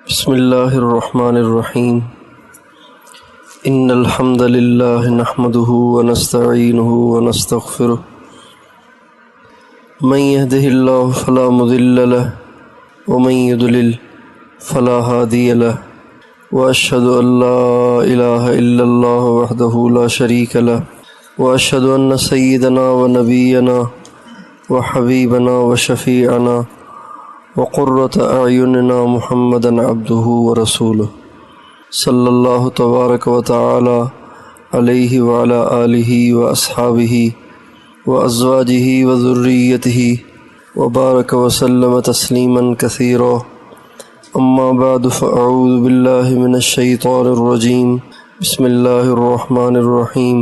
بسم اللہ الرحمن الرحیم ان الحمد للہ نحمده ونستعینه ونستغفره من يهده اللہ فلا مضل له ومن يضلل فلا هادی له واشهد ان لا الہ الا اللہ وحدہ لا شریک له واشهد ان سیدنا ونبینا وحبیبنا وشفیعنا وقرۃ اعیننا محمدا عبدہ ورسولہ صلی اللہ تبارک و تعالی علیہ وعلی آلہ واصحابہ وازواجہ وذریتہ وبارک وسلم تسلیما کثیرا اما بعد فاعوذ باللہ من الشیطان الرجیم بسم اللہ الرحمن الرحیم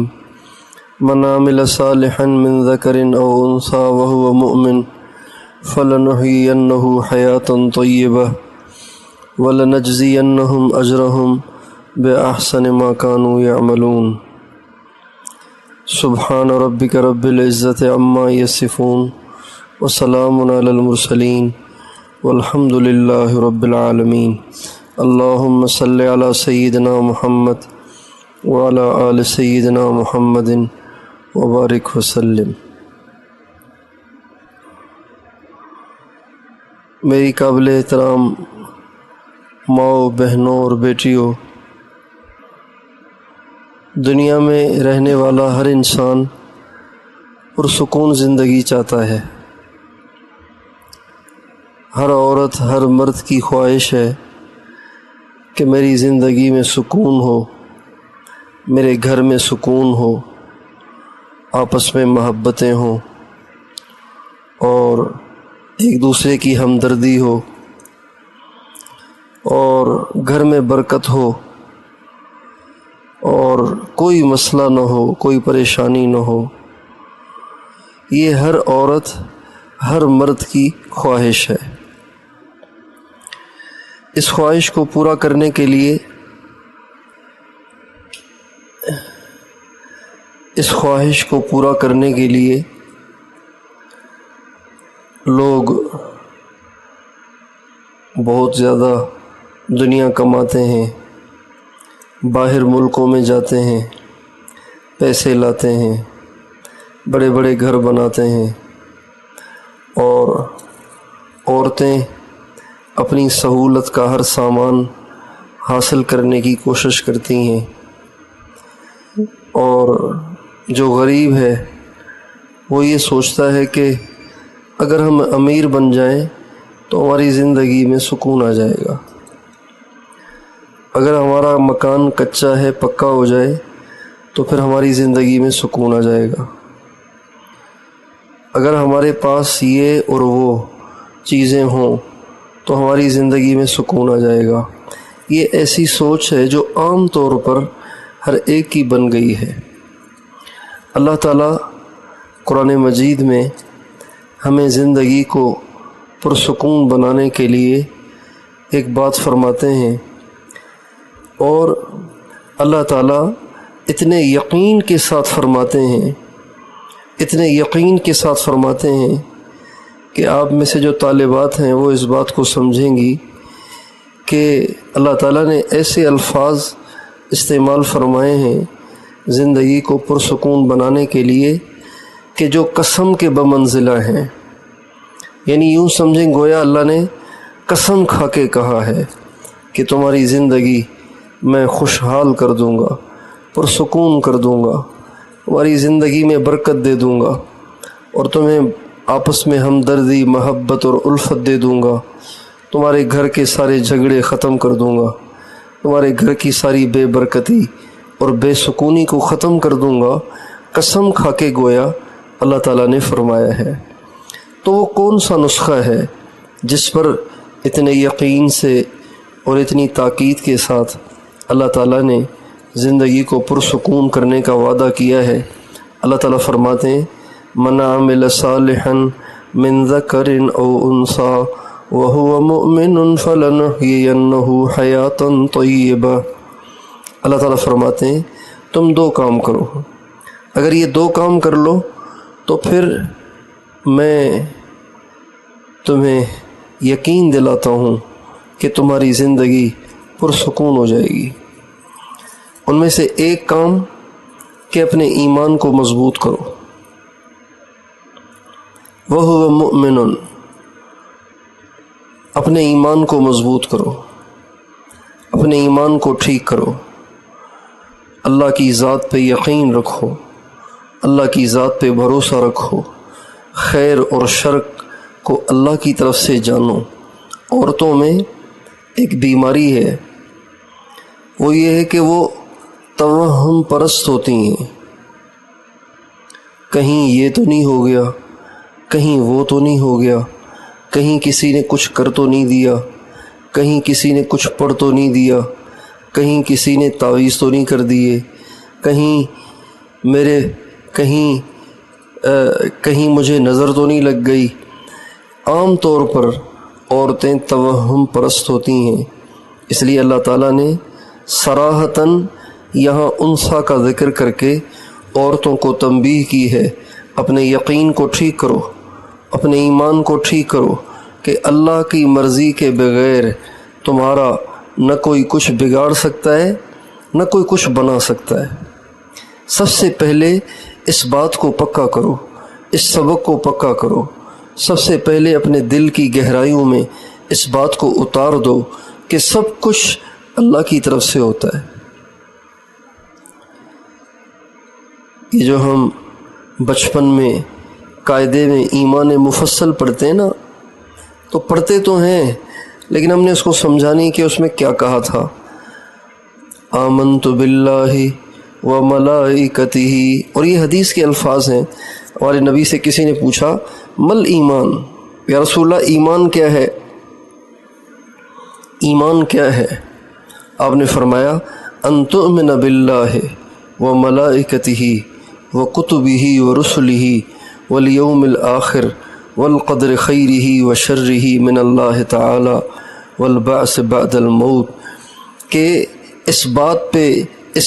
من عمل صالحا من ذکر او انثی وهو مؤمن فلنحيينه حياة طيبة ولنجزينهم أجرهم بأحسن ما كانوا يعملون سبحان ربك رب العزة عما يصفون وسلام على المرسلين والحمد لله رب العالمين اللهم صل على سيدنا محمد وعلى آل سيدنا محمد وبارك وسلم۔ میری قابل احترام ماؤں، بہنوں اور بیٹیوں، دنیا میں رہنے والا ہر انسان پرسکون زندگی چاہتا ہے۔ ہر عورت، ہر مرد کی خواہش ہے کہ میری زندگی میں سکون ہو، میرے گھر میں سکون ہو، آپس میں محبتیں ہوں اور ایک دوسرے کی ہمدردی ہو اور گھر میں برکت ہو اور کوئی مسئلہ نہ ہو، کوئی پریشانی نہ ہو۔ یہ ہر عورت، ہر مرد کی خواہش ہے۔ اس خواہش کو پورا کرنے کے لیے لوگ بہت زیادہ دنیا کماتے ہیں، باہر ملکوں میں جاتے ہیں، پیسے لاتے ہیں، بڑے بڑے گھر بناتے ہیں، اور عورتیں اپنی سہولت کا ہر سامان حاصل کرنے کی کوشش کرتی ہیں، اور جو غریب ہے وہ یہ سوچتا ہے کہ اگر ہم امیر بن جائیں تو ہماری زندگی میں سکون آ جائے گا، اگر ہمارا مکان کچا ہے پکا ہو جائے تو پھر ہماری زندگی میں سکون آ جائے گا، اگر ہمارے پاس یہ اور وہ چیزیں ہوں تو ہماری زندگی میں سکون آ جائے گا۔ یہ ایسی سوچ ہے جو عام طور پر ہر ایک کی بن گئی ہے۔ اللہ تعالیٰ قرآن مجید میں ہمیں زندگی کو پرسکون بنانے کے لیے ایک بات فرماتے ہیں، اور اللہ تعالیٰ اتنے یقین کے ساتھ فرماتے ہیں کہ آپ میں سے جو طالبات ہیں وہ اس بات کو سمجھیں گی کہ اللہ تعالیٰ نے ایسے الفاظ استعمال فرمائے ہیں زندگی کو پرسکون بنانے کے لیے کہ جو قسم کے بمنزلہ ہیں، یعنی یوں سمجھیں گویا اللہ نے قسم کھا کے کہا ہے کہ تمہاری زندگی میں خوشحال کر دوں گا، پرسکون کر دوں گا، تمہاری زندگی میں برکت دے دوں گا، اور تمہیں آپس میں ہمدردی، محبت اور الفت دے دوں گا، تمہارے گھر کے سارے جھگڑے ختم کر دوں گا، تمہارے گھر کی ساری بے برکتی اور بے سکونی کو ختم کر دوں گا۔ قسم کھا کے گویا اللہ تعالیٰ نے فرمایا ہے۔ تو وہ کون سا نسخہ ہے جس پر اتنے یقین سے اور اتنی تاکید کے ساتھ اللہ تعالیٰ نے زندگی کو پرسکون کرنے کا وعدہ کیا ہے؟ اللہ تعالیٰ فرماتے ہیں من عمل صالحا من ذکر او انثی وهو مؤمن فلنحيينه حیاة طیبہ۔ اللہ تعالیٰ فرماتے ہیں تم دو کام کرو، اگر یہ دو کام کر لو تو پھر میں تمہیں یقین دلاتا ہوں کہ تمہاری زندگی پرسکون ہو جائے گی۔ ان میں سے ایک کام کہ اپنے ایمان کو مضبوط کرو۔ وَهُوَ مُؤْمِنٌ، اپنے ایمان کو مضبوط کرو، اپنے ایمان کو ٹھیک کرو، اللہ کی ذات پہ یقین رکھو، اللہ کی ذات پہ بھروسہ رکھو، خیر اور شر کو اللہ کی طرف سے جانو۔ عورتوں میں ایک بیماری ہے، وہ یہ ہے کہ وہ توہم پرست ہوتی ہیں، کہیں یہ تو نہیں ہو گیا، کہیں وہ تو نہیں ہو گیا، کہیں کسی نے کچھ کر تو نہیں دیا، کہیں کسی نے کچھ پڑھ تو نہیں دیا، کہیں کسی نے تعویذ تو نہیں کر دیے، کہیں مجھے نظر تو نہیں لگ گئی۔ عام طور پر عورتیں توہم پرست ہوتی ہیں، اس لیے اللہ تعالیٰ نے صراحتاً یہاں انسا کا ذکر کر کے عورتوں کو تنبیہ کی ہے، اپنے یقین کو ٹھیک کرو، اپنے ایمان کو ٹھیک کرو کہ اللہ کی مرضی کے بغیر تمہارا نہ کوئی کچھ بگاڑ سکتا ہے، نہ کوئی کچھ بنا سکتا ہے۔ سب سے پہلے اس بات کو پکا کرو، اس سبق کو پکا کرو، سب سے پہلے اپنے دل کی گہرائیوں میں اس بات کو اتار دو کہ سب کچھ اللہ کی طرف سے ہوتا ہے۔ یہ جو ہم بچپن میں قاعدے میں ایمان مفصل پڑھتے ہیں نا، تو پڑھتے تو ہیں لیکن ہم نے اس کو سمجھا نہیں کہ اس میں کیا کہا تھا۔ آمنت باللہ و ملائکتہ، اور یہ حدیث کے الفاظ ہیں۔ ہمارے نبی سے کسی نے پوچھا مل ایمان، یا رسول اللہ ایمان کیا ہے؟ ایمان کیا ہے؟ آپ نے فرمایا ان تؤمن باللہ و ملائکتہ و کتبہ و رسلہ والیوم الآخر والقدر خیرہ و شرہ من اللہ تعالی والبعث بعد الموت، کہ اس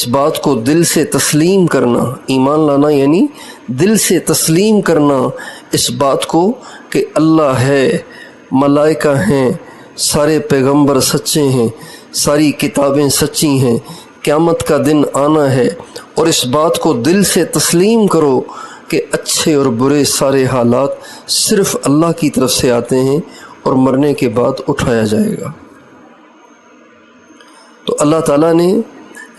بات کو دل سے تسلیم کرنا، ایمان لانا یعنی دل سے تسلیم کرنا اس بات کو کہ اللہ ہے، ملائکہ ہیں، سارے پیغمبر سچے ہیں، ساری کتابیں سچی ہیں، قیامت کا دن آنا ہے، اور اس بات کو دل سے تسلیم کرو کہ اچھے اور برے سارے حالات صرف اللہ کی طرف سے آتے ہیں اور مرنے کے بعد اٹھایا جائے گا۔ تو اللہ تعالیٰ نے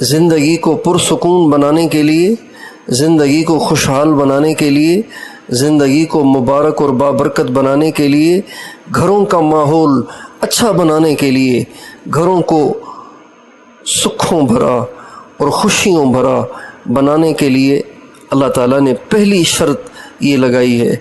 زندگی کو پرسکون بنانے کے لیے، زندگی کو خوشحال بنانے کے لیے، زندگی کو مبارک اور بابرکت بنانے کے لیے، گھروں کا ماحول اچھا بنانے کے لیے، گھروں کو سکھوں بھرا اور خوشیوں بھرا بنانے کے لیے اللہ تعالیٰ نے پہلی شرط یہ لگائی ہے۔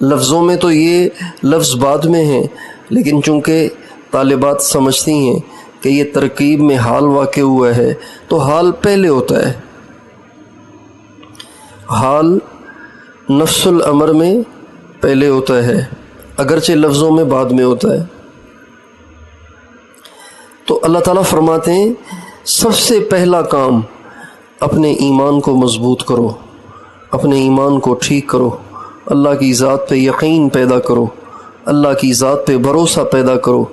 لفظوں میں تو یہ لفظ بعد میں ہیں، لیکن چونکہ طالبات سمجھتی ہیں کہ یہ ترکیب میں حال واقع ہوا ہے تو حال پہلے ہوتا ہے۔ حال نفس الامر میں پہلے ہوتا ہے، اگرچہ لفظوں میں بعد میں ہوتا ہے۔ تو اللہ تعالیٰ فرماتے ہیں سب سے پہلا کام اپنے ایمان کو مضبوط کرو، اپنے ایمان کو ٹھیک کرو، اللہ کی ذات پہ یقین پیدا کرو، اللہ کی ذات پہ بھروسہ پیدا کرو۔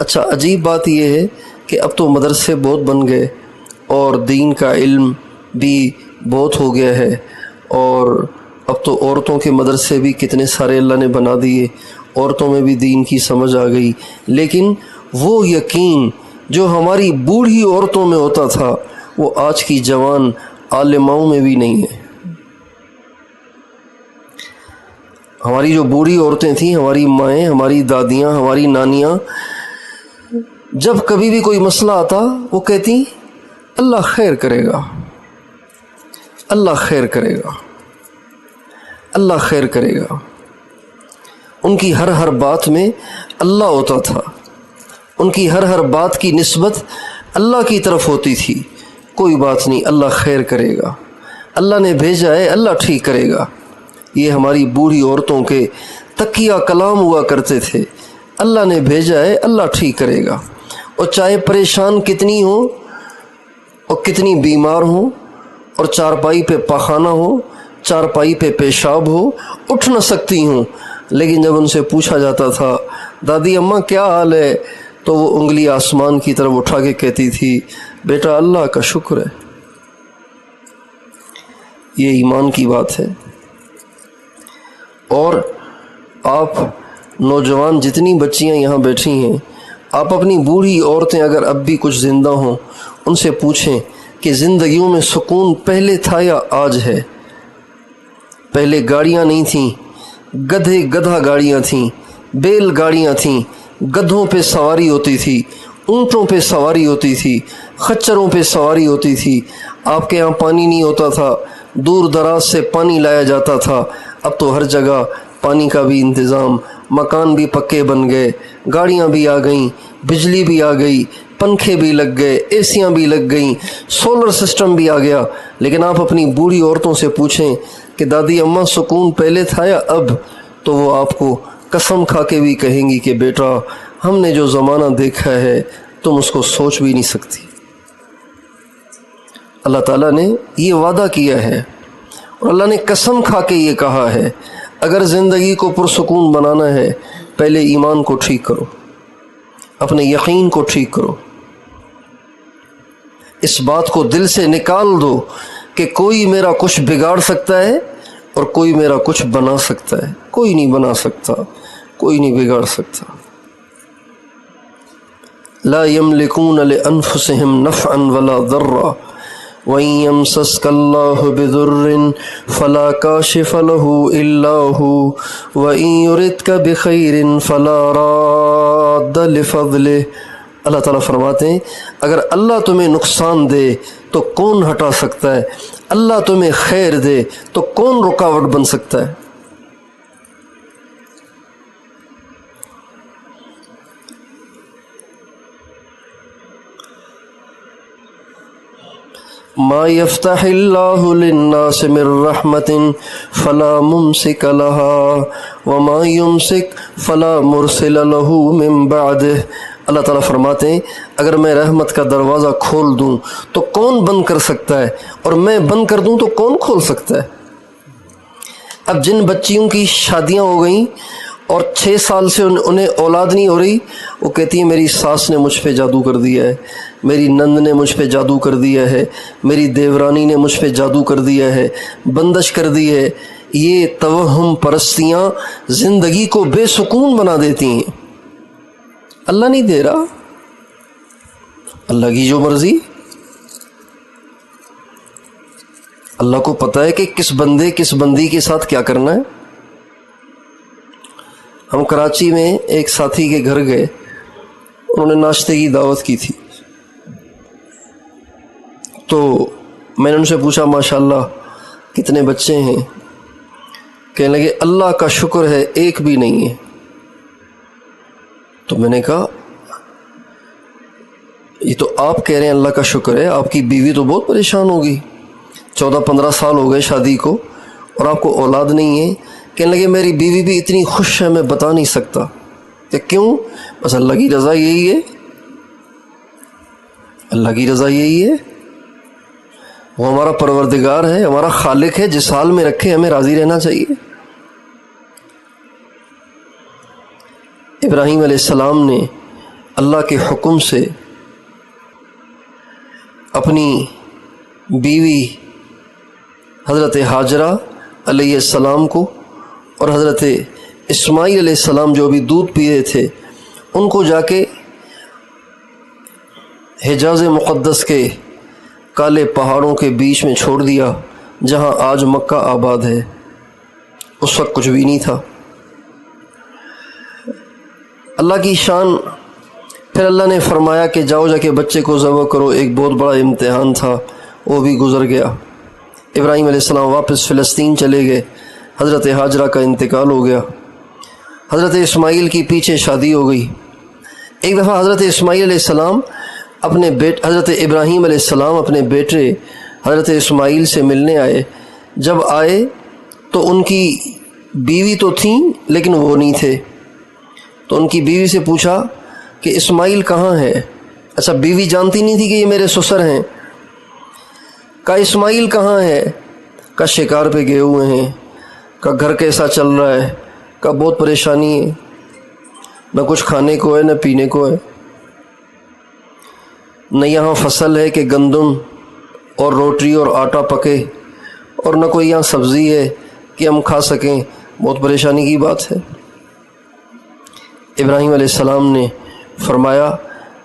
اچھا، عجیب بات یہ ہے کہ اب تو مدرسے بہت بن گئے اور دین کا علم بھی بہت ہو گیا ہے، اور اب تو عورتوں کے مدرسے بھی کتنے سارے اللہ نے بنا دیے، عورتوں میں بھی دین کی سمجھ آ گئی، لیکن وہ یقین جو ہماری بوڑھی عورتوں میں ہوتا تھا وہ آج کی جوان عالماؤں میں بھی نہیں ہے۔ ہماری جو بوڑھی عورتیں تھیں، ہماری مائیں، ہماری دادیاں، ہماری نانیاں، جب کبھی بھی کوئی مسئلہ آتا وہ کہتی اللہ خیر کرے گا، اللہ خیر کرے گا، اللہ خیر کرے گا۔ ان کی ہر بات میں اللہ ہوتا تھا، ان کی ہر بات کی نسبت اللہ کی طرف ہوتی تھی۔ کوئی بات نہیں، اللہ خیر کرے گا، اللہ نے بھیجا ہے، اللہ ٹھیک کرے گا۔ یہ ہماری بوڑھی عورتوں کے تکیہ کلام ہوا کرتے تھے، اللہ نے بھیجا ہے، اللہ ٹھیک کرے گا۔ اور چاہے پریشان کتنی ہوں اور کتنی بیمار ہوں، اور چارپائی پہ پاخانہ ہو، چارپائی پہ پیشاب ہو، اٹھ نہ سکتی ہوں، لیکن جب ان سے پوچھا جاتا تھا دادی اماں کیا حال ہے، تو وہ انگلی آسمان کی طرف اٹھا کے کہتی تھی بیٹا اللہ کا شکر ہے۔ یہ ایمان کی بات ہے۔ اور آپ نوجوان جتنی بچیاں یہاں بیٹھی ہیں، آپ اپنی بوڑھی عورتیں اگر اب بھی کچھ زندہ ہوں ان سے پوچھیں کہ زندگیوں میں سکون پہلے تھا یا آج ہے؟ پہلے گاڑیاں نہیں تھیں، گدھا گاڑیاں تھیں، بیل گاڑیاں تھیں، گدھوں پہ سواری ہوتی تھی، اونٹوں پہ سواری ہوتی تھی، خچروں پہ سواری ہوتی تھی۔ آپ کے یہاں پانی نہیں ہوتا تھا، دور دراز سے پانی لایا جاتا تھا۔ اب تو ہر جگہ پانی کا بھی انتظام، مکان بھی پکے بن گئے، گاڑیاں بھی آ گئیں، بجلی بھی آ گئی، پنکھے بھی لگ گئے، اے سیاں بھی لگ گئیں، سولر سسٹم بھی آ گیا۔ لیکن آپ اپنی بوڑھی عورتوں سے پوچھیں کہ دادی اماں سکون پہلے تھا یا اب، تو وہ آپ کو قسم کھا کے بھی کہیں گی کہ بیٹا ہم نے جو زمانہ دیکھا ہے تم اس کو سوچ بھی نہیں سکتی۔ اللہ تعالیٰ نے یہ وعدہ کیا ہے اور اللہ نے قسم کھا کے یہ کہا ہے اگر زندگی کو پرسکون بنانا ہے پہلے ایمان کو ٹھیک کرو، اپنے یقین کو ٹھیک کرو، اس بات کو دل سے نکال دو کہ کوئی میرا کچھ بگاڑ سکتا ہے اور کوئی میرا کچھ بنا سکتا ہے۔ کوئی نہیں بنا سکتا، کوئی نہیں بگاڑ سکتا۔ لا يملكون لأنفسهم نفعا ولا ضرا وَإِن يَمْسَسْكَ اللَّهُ بِضُرٍّ فَلَا كَاشِفَ لَهُ إِلَّا هُوَ وَإِن يُرِدْكَ بِخَيْرٍ فَلَا رَادَّ لِفَضْلِهِ۔ اللہ تعالیٰ فرماتے ہیں اگر اللہ تمہیں نقصان دے تو کون ہٹا سکتا ہے، اللہ تمہیں خیر دے تو کون رکاوٹ بن سکتا ہے؟ ما يفتح الله للناس من رحمة فلا ممسك لها وما يمسك فلا مرسل له من بعده۔ اللہ تعالیٰ فرماتے ہیں اگر میں رحمت کا دروازہ کھول دوں تو کون بند کر سکتا ہے، اور میں بند کر دوں تو کون کھول سکتا ہے؟ اب جن بچیوں کی شادیاں ہو گئیں اور 6 سال سے انہیں اولاد نہیں ہو رہی، وہ کہتی ہیں میری ساس نے مجھ پہ جادو کر دیا ہے، میری نند نے مجھ پہ جادو کر دیا ہے، میری دیورانی نے مجھ پہ جادو کر دیا ہے، بندش کر دی ہے۔ یہ توہم پرستیاں زندگی کو بے سکون بنا دیتی ہیں۔ اللہ نہیں دے رہا، اللہ کی جو مرضی۔ اللہ کو پتہ ہے کہ کس بندے کس بندی کے ساتھ کیا کرنا ہے۔ ہم کراچی میں ایک ساتھی کے گھر گئے، انہوں نے ناشتے کی دعوت کی تھی، تو میں نے ان سے پوچھا ماشاءاللہ کتنے بچے ہیں؟ کہنے لگے اللہ کا شکر ہے ایک بھی نہیں ہے۔ تو میں نے کہا یہ تو آپ کہہ رہے ہیں اللہ کا شکر ہے، آپ کی بیوی تو بہت پریشان ہوگی، 14-15 سال ہو گئے شادی کو اور آپ کو اولاد نہیں ہے۔ کہنے لگے میری بیوی بھی اتنی خوش ہے میں بتا نہیں سکتا۔ کہ کیوں؟ بس اللہ کی رضا یہی ہے، اللہ کی رضا یہی ہے، وہ ہمارا پروردگار ہے، ہمارا خالق ہے، جس حال میں رکھے ہمیں راضی رہنا چاہیے۔ ابراہیم علیہ السلام نے اللہ کے حکم سے اپنی بیوی حضرت ہاجرہ علیہ السلام کو اور حضرت اسماعیل علیہ السلام جو بھی دودھ پی رہے تھے ان کو جا کے حجاز مقدس کے کالے پہاڑوں کے بیچ میں چھوڑ دیا جہاں آج مکہ آباد ہے۔ اس وقت کچھ بھی نہیں تھا۔ اللہ کی شان۔ پھر اللہ نے فرمایا کہ جاؤ جا کے بچے کو ذبح کرو۔ ایک بہت بڑا امتحان تھا، وہ بھی گزر گیا۔ ابراہیم علیہ السلام واپس فلسطین چلے گئے، حضرت ہاجرہ کا انتقال ہو گیا، حضرت اسماعیل کی پیچھے شادی ہو گئی۔ ایک دفعہ حضرت اسماعیل علیہ السلام حضرت ابراہیم علیہ السلام اپنے بیٹے حضرت اسماعیل سے ملنے آئے۔ جب آئے تو ان کی بیوی تو تھیں لیکن وہ نہیں تھے، تو ان کی بیوی سے پوچھا کہ اسماعیل کہاں ہے؟ اچھا، بیوی جانتی نہیں تھی کہ یہ میرے سسر ہیں۔ کہا اسماعیل کہاں ہے؟ کہا شکار پہ گئے ہوئے ہیں۔ کہا گھر کیسا چل رہا ہے؟ کہا بہت پریشانی ہے، نہ کچھ کھانے کو ہے نہ پینے کو ہے۔ نہ یہاں فصل ہے کہ گندم اور روٹی اور آٹا پکے، اور نہ کوئی یہاں سبزی ہے کہ ہم کھا سکیں، بہت پریشانی کی بات ہے۔ ابراہیم علیہ السلام نے فرمایا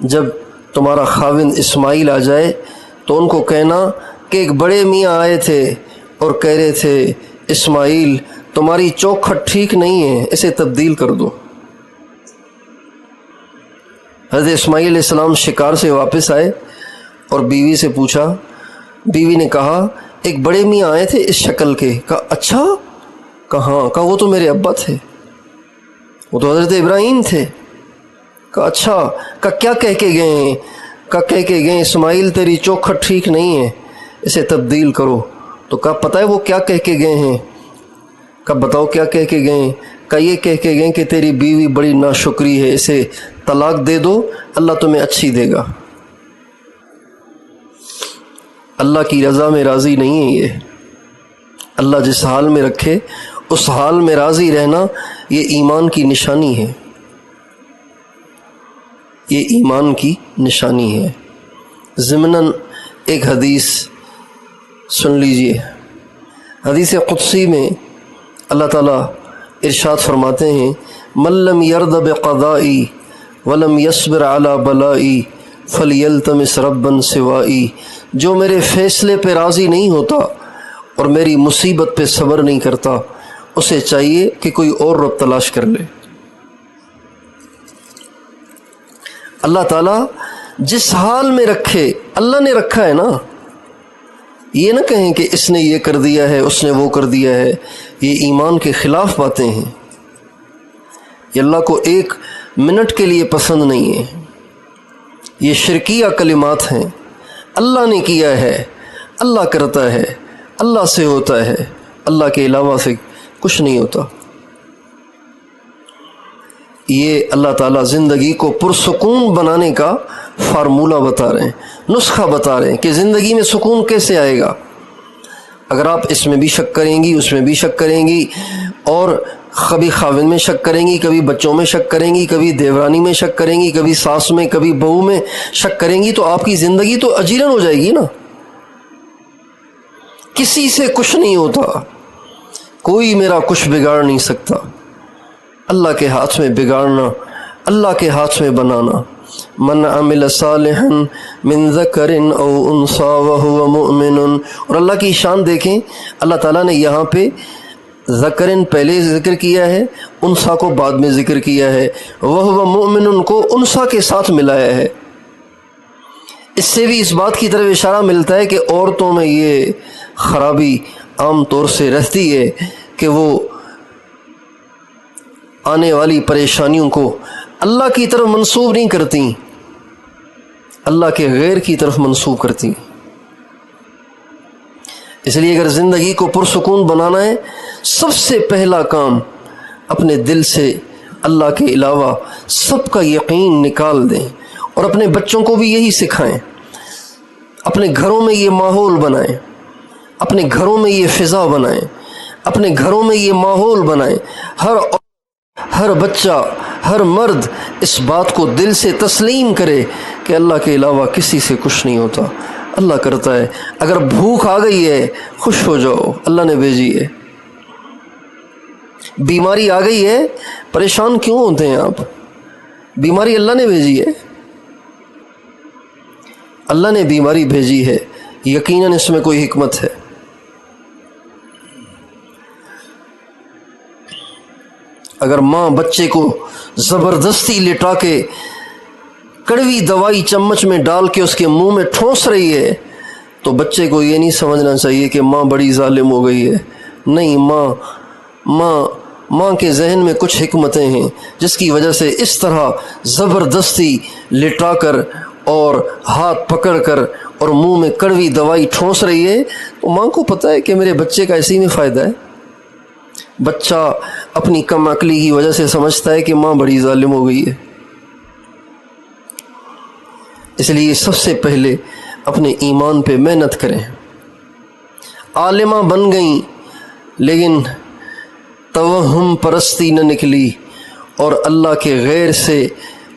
جب تمہارا خاوند اسماعیل آ جائے تو ان کو کہنا کہ ایک بڑے میاں آئے تھے اور کہہ رہے تھے اسماعیل تمہاری چوکھٹ ٹھیک نہیں ہے، اسے تبدیل کر دو۔ حضرت اسماعیل علیہ السلام شکار سے واپس آئے اور بیوی سے پوچھا، بیوی نے کہا ایک بڑے میاں آئے تھے اس شکل کے۔ کہا اچھا؟ کہاں؟ کہا وہ تو میرے ابا تھے، وہ تو حضرت ابراہیم تھے۔ کہا اچھا؟ کہا کیا کہہ کے گئے ہیں؟ کہا کہہ کے گئے اسماعیل تیری چوکھٹ ٹھیک نہیں ہے، اسے تبدیل کرو۔ تو کہا پتہ ہے وہ کیا کہہ کے گئے ہیں؟ کہا بتاؤ کیا کہہ کے گئے ہیں؟ کہا یہ کہہ کے گئے کہ تیری بیوی بڑی ناشکری ہے، اسے طلاق دے دو، اللہ تمہیں اچھی دے گا۔ اللہ کی رضا میں راضی نہیں ہے یہ۔ اللہ جس حال میں رکھے اس حال میں راضی رہنا یہ ایمان کی نشانی ہے، یہ ایمان کی نشانی ہے۔ ضمناً ایک حدیث سن لیجئے۔ حدیث قدسی میں اللہ تعالیٰ ارشاد فرماتے ہیں من لم یرض بقضائی ولم یصبر علی بلائی فلیلتمس ربا سوائی، جو میرے فیصلے پہ راضی نہیں ہوتا اور میری مصیبت پہ صبر نہیں کرتا اسے چاہیے کہ کوئی اور رب تلاش کر لے۔ اللہ تعالیٰ جس حال میں رکھے اللہ نے رکھا ہے نا، یہ نہ کہیں کہ اس نے یہ کر دیا ہے اس نے وہ کر دیا ہے، یہ ایمان کے خلاف باتیں ہیں، یہ اللہ کو ایک منٹ کے لیے پسند نہیں ہے، یہ شرکیہ کلمات ہیں۔ اللہ نے کیا ہے، اللہ کرتا ہے، اللہ سے ہوتا ہے، اللہ کے علاوہ سے کچھ نہیں ہوتا۔ یہ اللہ تعالیٰ زندگی کو پرسکون بنانے کا فارمولہ بتا رہے ہیں، نسخہ بتا رہے ہیں کہ زندگی میں سکون کیسے آئے گا۔ اگر آپ اس میں بھی شک کریں گی اس میں بھی شک کریں گی، اور کبھی خاوند میں شک کریں گی، کبھی بچوں میں شک کریں گی، کبھی دیورانی میں شک کریں گی، کبھی ساس میں، کبھی بہو میں شک کریں گی، تو آپ کی زندگی تو اجیرن ہو جائے گی نا۔ کسی سے کچھ نہیں ہوتا، کوئی میرا کچھ بگاڑ نہیں سکتا، اللہ کے ہاتھ میں بگاڑنا، اللہ کے ہاتھ میں بنانا۔ من عمل صالحا من ذکر او انثی وهو مؤمن، اور اللہ کی شان دیکھیں، اللہ تعالیٰ نے یہاں پہ ذکرن پہلے ذکر کیا ہے، انثی کو بعد میں ذکر کیا ہے، وهو مؤمن کو انثی کے ساتھ ملایا ہے۔ اس سے بھی اس بات کی طرف اشارہ ملتا ہے کہ عورتوں میں یہ خرابی عام طور سے رہتی ہے کہ وہ آنے والی پریشانیوں کو اللہ کی طرف منسوب نہیں کرتی، اللہ کے غیر کی طرف منسوب کرتی۔ اس لیے اگر زندگی کو پرسکون بنانا ہے، سب سے پہلا کام اپنے دل سے اللہ کے علاوہ سب کا یقین نکال دیں، اور اپنے بچوں کو بھی یہی سکھائیں، اپنے گھروں میں یہ ماحول بنائیں، اپنے گھروں میں یہ فضا بنائیں، اپنے گھروں میں یہ ماحول بنائیں۔ ہر بچہ، ہر مرد اس بات کو دل سے تسلیم کرے کہ اللہ کے علاوہ کسی سے کچھ نہیں ہوتا، اللہ کرتا ہے۔ اگر بھوک آ گئی ہے خوش ہو جاؤ، اللہ نے بھیجی ہے۔ بیماری آ گئی ہے پریشان کیوں ہوتے ہیں آپ؟ بیماری اللہ نے بھیجی ہے، اللہ نے بیماری بھیجی ہے، یقیناً اس میں کوئی حکمت ہے۔ اگر ماں بچے کو زبردستی لٹا کے کڑوی دوائی چمچ میں ڈال کے اس کے منہ میں ٹھونس رہی ہے تو بچے کو یہ نہیں سمجھنا چاہیے کہ ماں بڑی ظالم ہو گئی ہے۔ نہیں، ماں کے ذہن میں کچھ حکمتیں ہیں جس کی وجہ سے اس طرح زبردستی لٹا کر اور ہاتھ پکڑ کر اور منہ میں کڑوی دوائی ٹھونس رہی ہے، تو ماں کو پتہ ہے کہ میرے بچے کا اسی میں فائدہ ہے۔ بچہ اپنی کم عقلی کی وجہ سے سمجھتا ہے کہ ماں بڑی ظالم ہو گئی ہے۔ اس لیے سب سے پہلے اپنے ایمان پہ محنت کریں۔ عالمہ بن گئیں لیکن توہم پرستی نہ نکلی، اور اللہ کے غیر سے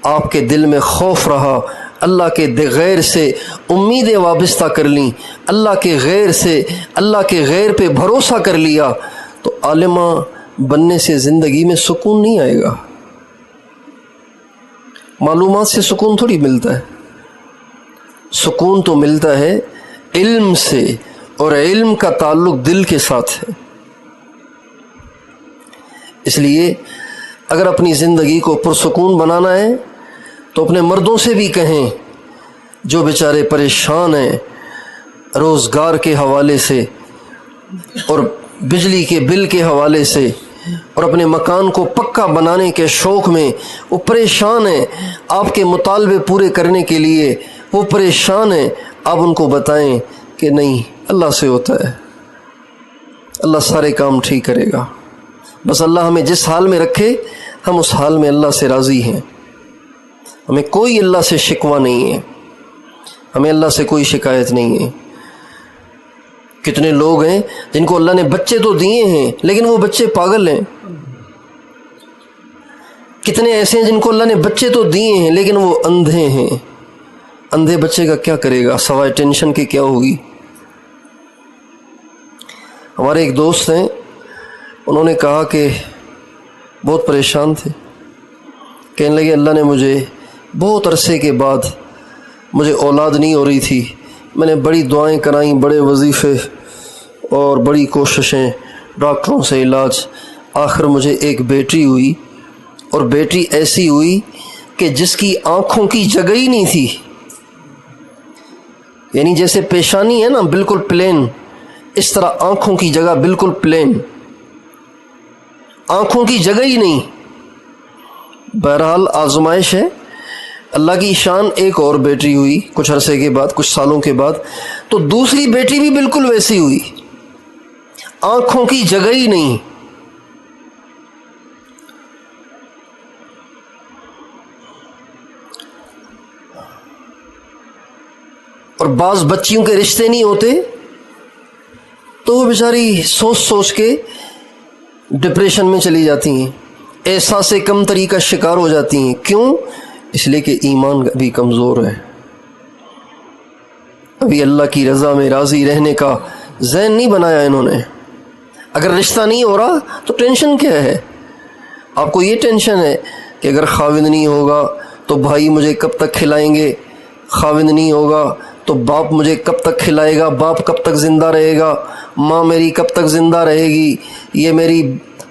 آپ کے دل میں خوف رہا، اللہ کے غیر سے امیدیں وابستہ کر لیں، اللہ کے غیر سے، اللہ کے غیر پہ بھروسہ کر لیا، تو عالمہ بننے سے زندگی میں سکون نہیں آئے گا۔ معلومات سے سکون تھوڑی ملتا ہے، سکون تو ملتا ہے علم سے، اور علم کا تعلق دل کے ساتھ ہے۔ اس لیے اگر اپنی زندگی کو پرسکون بنانا ہے تو اپنے مردوں سے بھی کہیں جو بیچارے پریشان ہیں روزگار کے حوالے سے اور بجلی کے بل کے حوالے سے، اور اپنے مکان کو پکا بنانے کے شوق میں وہ پریشان ہیں، آپ کے مطالبے پورے کرنے کے لیے وہ پریشان ہیں، آپ ان کو بتائیں کہ نہیں، اللہ سے ہوتا ہے، اللہ سارے کام ٹھیک کرے گا، بس اللہ ہمیں جس حال میں رکھے ہم اس حال میں اللہ سے راضی ہیں، ہمیں کوئی اللہ سے شکوہ نہیں ہے، ہمیں اللہ سے کوئی شکایت نہیں ہے۔ کتنے لوگ ہیں جن کو اللہ نے بچے تو دیے ہیں لیکن وہ بچے پاگل ہیں، کتنے ایسے ہیں جن کو اللہ نے بچے تو دیے ہیں لیکن وہ اندھے ہیں۔ اندھے بچے کا کیا کرے گا، سوائے ٹینشن کی کیا ہوگی۔ ہمارے ایک دوست ہیں، انہوں نے کہا کہ بہت پریشان تھے، کہنے لگے اللہ نے مجھے بہت عرصے کے بعد، مجھے اولاد نہیں ہو رہی تھی، میں نے بڑی دعائیں کرائیں، بڑے وظیفے اور بڑی کوششیں، ڈاکٹروں سے علاج، آخر مجھے ایک بیٹی ہوئی، اور بیٹی ایسی ہوئی کہ جس کی آنکھوں کی جگہ ہی نہیں تھی، یعنی جیسے پیشانی ہے نا بالکل پلین، اس طرح آنکھوں کی جگہ بالکل پلین، آنکھوں کی جگہ ہی نہیں۔ بہرحال آزمائش ہے، اللہ کی شان، ایک اور بیٹی ہوئی کچھ عرصے کے بعد، کچھ سالوں کے بعد، تو دوسری بیٹی بھی بالکل ویسی ہوئی، آنکھوں کی جگہ ہی نہیں۔ اور بعض بچیوں کے رشتے نہیں ہوتے تو وہ بیچاری سوچ سوچ کے ڈپریشن میں چلی جاتی ہیں، احساس کمتری کا شکار ہو جاتی ہیں۔ کیوں؟ اس لیے کہ ایمان بھی کمزور ہے، ابھی اللہ کی رضا میں راضی رہنے کا ذہن نہیں بنایا انہوں نے۔ اگر رشتہ نہیں ہو رہا تو ٹینشن کیا ہے؟ آپ کو یہ ٹینشن ہے کہ اگر خاوند نہیں ہوگا تو بھائی مجھے کب تک کھلائیں گے، خاوند نہیں ہوگا تو باپ مجھے کب تک کھلائے گا، باپ کب تک زندہ رہے گا، ماں میری کب تک زندہ رہے گی، یہ میری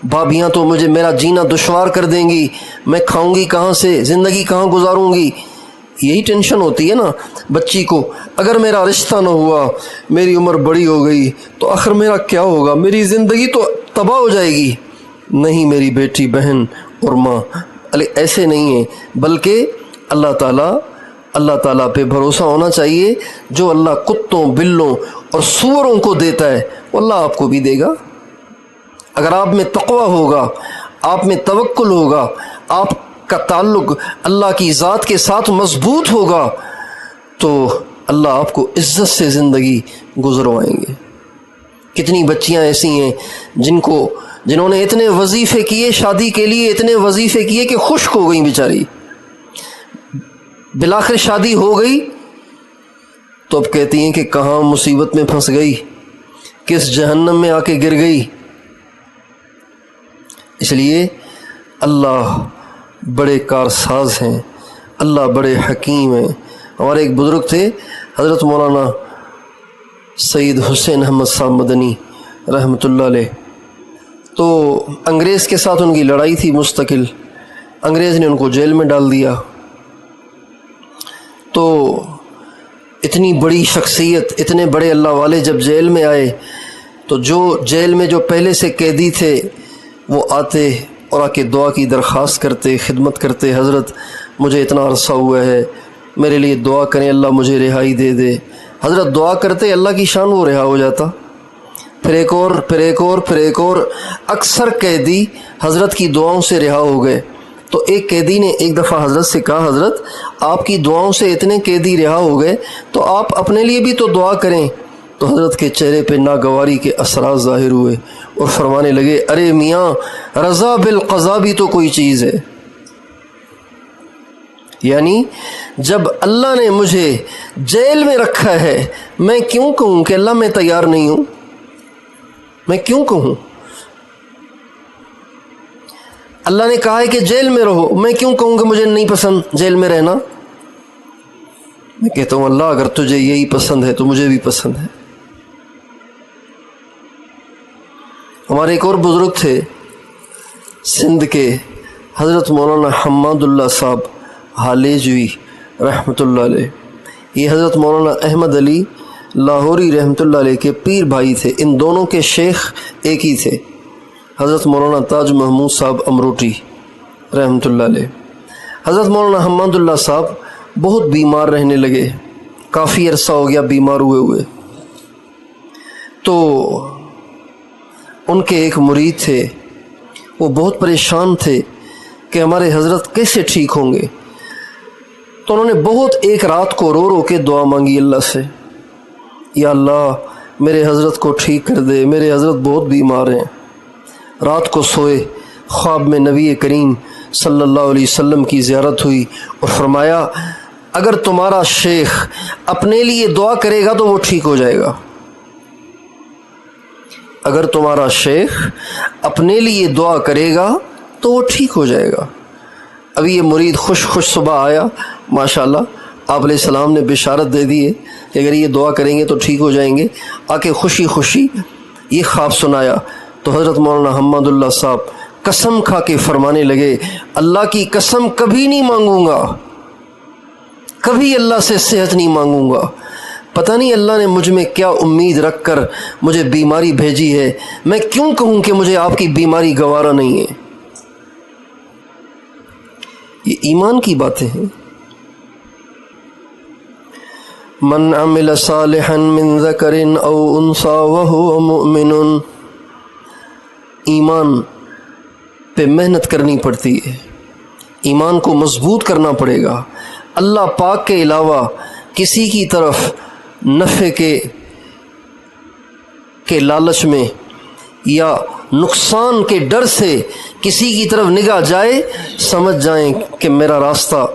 بھابھیاں تو مجھے میرا جینا دشوار کر دیں گی، میں کھاؤں گی کہاں سے، زندگی کہاں گزاروں گی۔ یہی ٹینشن ہوتی ہے نا بچی کو، اگر میرا رشتہ نہ ہوا، میری عمر بڑی ہو گئی تو آخر میرا کیا ہوگا، میری زندگی تو تباہ ہو جائے گی۔ نہیں میری بیٹی، بہن اور ماں ایسے نہیں ہیں، بلکہ اللہ تعالیٰ پہ بھروسہ ہونا چاہیے۔ جو اللہ کتوں، بلوں اور سوروں کو دیتا ہے وہ اللہ آپ کو بھی دے گا۔ اگر آپ میں تقویٰ ہوگا، آپ میں توکل ہوگا، آپ کا تعلق اللہ کی ذات کے ساتھ مضبوط ہوگا تو اللہ آپ کو عزت سے زندگی گزروائیں گے۔ کتنی بچیاں ایسی ہیں جنہوں نے اتنے وظیفے کیے شادی کے لیے، اتنے وظیفے کیے کہ خشک ہو گئیں بیچاری، بالآخر شادی ہو گئی تو اب کہتی ہیں کہ کہاں مصیبت میں پھنس گئی، کس جہنم میں آ کے گر گئی۔ اس لیے اللہ بڑے کارساز ہیں، اللہ بڑے حکیم ہیں۔ ہمارے ایک بزرگ تھے حضرت مولانا سید حسین احمد صاحب مدنی رحمۃ اللہ علیہ، تو انگریز کے ساتھ ان کی لڑائی تھی مستقل، انگریز نے ان کو جیل میں ڈال دیا۔ تو اتنی بڑی شخصیت، اتنے بڑے اللہ والے جب جیل میں آئے تو جو جیل میں جو پہلے سے قیدی تھے وہ آتے اور آ کے دعا کی درخواست کرتے، خدمت کرتے، حضرت مجھے اتنا عرصہ ہوا ہے، میرے لیے دعا کریں، اللہ مجھے رہائی دے دے۔ حضرت دعا کرتے، اللہ کی شان وہ رہا ہو جاتا۔ پھر ایک اور، پھر ایک اور، پھر ایک اور، اکثر قیدی حضرت کی دعاؤں سے رہا ہو گئے۔ تو ایک قیدی نے ایک دفعہ حضرت سے کہا، حضرت آپ کی دعاؤں سے اتنے قیدی رہا ہو گئے تو آپ اپنے لیے بھی تو دعا کریں۔ تو حضرت کے چہرے پہ ناگواری کے اثرات ظاہر ہوئے اور فرمانے لگے، ارے میاں، رضا بالقضا بھی تو کوئی چیز ہے، یعنی جب اللہ نے مجھے جیل میں رکھا ہے میں کیوں کہوں کہ اللہ میں تیار نہیں ہوں؟ میں کیوں کہوں؟ اللہ نے کہا ہے کہ جیل میں رہو، میں کیوں کہوں کہ مجھے نہیں پسند جیل میں رہنا؟ میں کہتا ہوں اللہ اگر تجھے یہی پسند ہے تو مجھے بھی پسند ہے۔ ہمارے ایک اور بزرگ تھے سندھ کے، حضرت مولانا حماد اللہ صاحب حالیجوی رحمۃ اللہ علیہ۔ یہ حضرت مولانا احمد علی لاہوری رحمۃ اللہ علیہ کے پیر بھائی تھے، ان دونوں کے شیخ ایک ہی تھے، حضرت مولانا تاج محمود صاحب امروٹی رحمۃ اللہ علیہ۔ حضرت مولانا حماد اللہ صاحب بہت بیمار رہنے لگے، کافی عرصہ ہو گیا بیمار ہوئے تو ان کے ایک مرید تھے، وہ بہت پریشان تھے کہ ہمارے حضرت کیسے ٹھیک ہوں گے، تو انہوں نے بہت ایک رات کو رو رو کے دعا مانگی اللہ سے، یا اللہ میرے حضرت کو ٹھیک کر دے، میرے حضرت بہت بیمار ہیں۔ رات کو سوئے، خواب میں نبی کریم صلی اللہ علیہ وسلم کی زیارت ہوئی اور فرمایا اگر تمہارا شیخ اپنے لیے دعا کرے گا تو وہ ٹھیک ہو جائے گا، اگر تمہارا شیخ اپنے لیے دعا کرے گا تو وہ ٹھیک ہو جائے گا۔ ابھی یہ مرید خوش صبح آیا، ماشاءاللہ آپ علیہ السلام نے بشارت دے دی ہے کہ اگر یہ دعا کریں گے تو ٹھیک ہو جائیں گے، آ کے خوشی خوشی یہ خواب سنایا تو حضرت مولانا حماد اللہ صاحب قسم کھا کے فرمانے لگے اللہ کی قسم کبھی نہیں مانگوں گا، کبھی اللہ سے صحت نہیں مانگوں گا، پتہ نہیں اللہ نے مجھ میں کیا امید رکھ کر مجھے بیماری بھیجی ہے، میں کیوں کہوں کہ مجھے آپ کی بیماری گوارا نہیں ہے۔ یہ ایمان کی باتیں ہیں۔ من عمل صالحا من ذکر او انثى وهو مؤمن، ایمان پہ محنت کرنی پڑتی ہے، ایمان کو مضبوط کرنا پڑے گا، اللہ پاک کے علاوہ کسی کی طرف نفع کے لالچ میں یا نقصان کے ڈر سے کسی کی طرف نگاہ جائے، سمجھ جائیں کہ میرا راستہ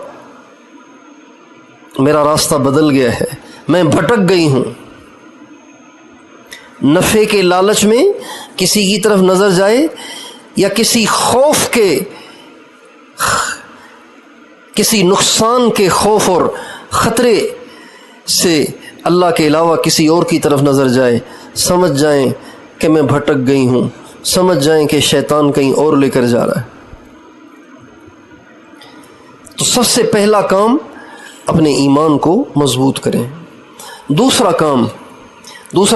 بدل گیا ہے، میں بھٹک گئی ہوں۔ نفع کے لالچ میں کسی کی طرف نظر جائے یا کسی خوف کے، کسی نقصان کے خوف اور خطرے سے اللہ کے علاوہ کسی اور کی طرف نظر جائے، سمجھ جائیں کہ میں بھٹک گئی ہوں، سمجھ جائیں کہ شیطان کہیں اور لے کر جا رہا ہے۔ تو سب سے پہلا کام اپنے ایمان کو مضبوط کریں۔ دوسرا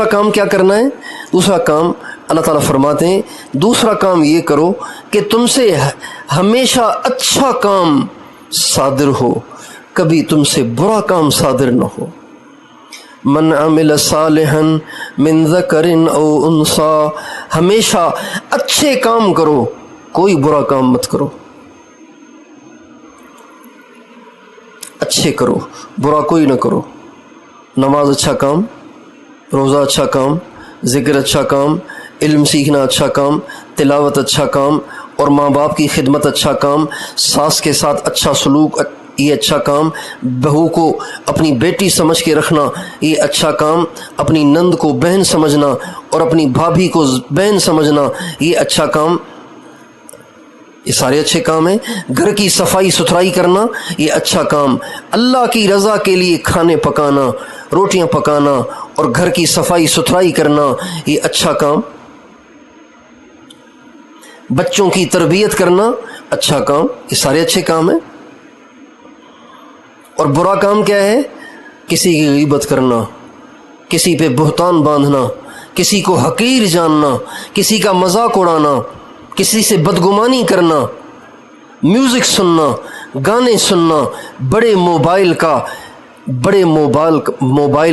کام کیا کرنا ہے؟ دوسرا کام اللہ تعالیٰ فرماتے ہیں دوسرا کام یہ کرو کہ تم سے ہمیشہ اچھا کام صادر ہو، کبھی تم سے برا کام صادر نہ ہو۔ من عمل صالحا من ذکر او انثى، ہمیشہ اچھے کام کرو، کوئی برا کام مت کرو، اچھے کرو، برا کوئی نہ کرو۔ نماز اچھا کام، روزہ اچھا کام، ذکر اچھا کام، علم سیکھنا اچھا کام، تلاوت اچھا کام، اور ماں باپ کی خدمت اچھا کام، ساس کے ساتھ اچھا سلوک یہ اچھا کام، بہو کو اپنی بیٹی سمجھ کے رکھنا یہ اچھا کام، اپنی نند کو بہن سمجھنا اور اپنی بھابھی کو بہن سمجھنا یہ اچھا کام، یہ سارے اچھے کام ہیں۔ گھر کی صفائی ستھرائی کرنا یہ اچھا کام، اللہ کی رضا کے لیے کھانے پکانا، روٹیاں پکانا اور گھر کی صفائی ستھرائی کرنا یہ اچھا کام، بچوں کی تربیت کرنا اچھا کام، یہ سارے اچھے کام ہیں۔ اور برا کام کیا ہے؟ کسی کی غیبت کرنا، کسی پہ بہتان باندھنا، کسی کو حقیر جاننا، کسی کا مذاق اڑانا، کسی سے بدگمانی کرنا، میوزک سننا، گانے سننا، بڑے موبائل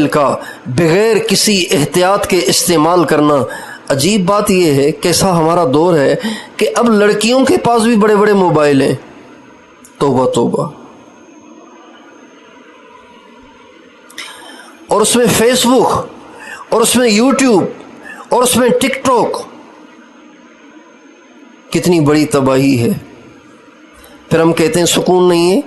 کا بغیر کسی احتیاط کے استعمال کرنا۔ عجیب بات یہ ہے کیسا ہمارا دور ہے کہ اب لڑکیوں کے پاس بھی بڑے بڑے موبائل ہیں، توبہ توبہ، اور اس میں فیس بک اور اس میں یوٹیوب اور اس میں ٹک ٹاک، کتنی بڑی تباہی ہے۔ پھر ہم کہتے ہیں سکون نہیں ہے،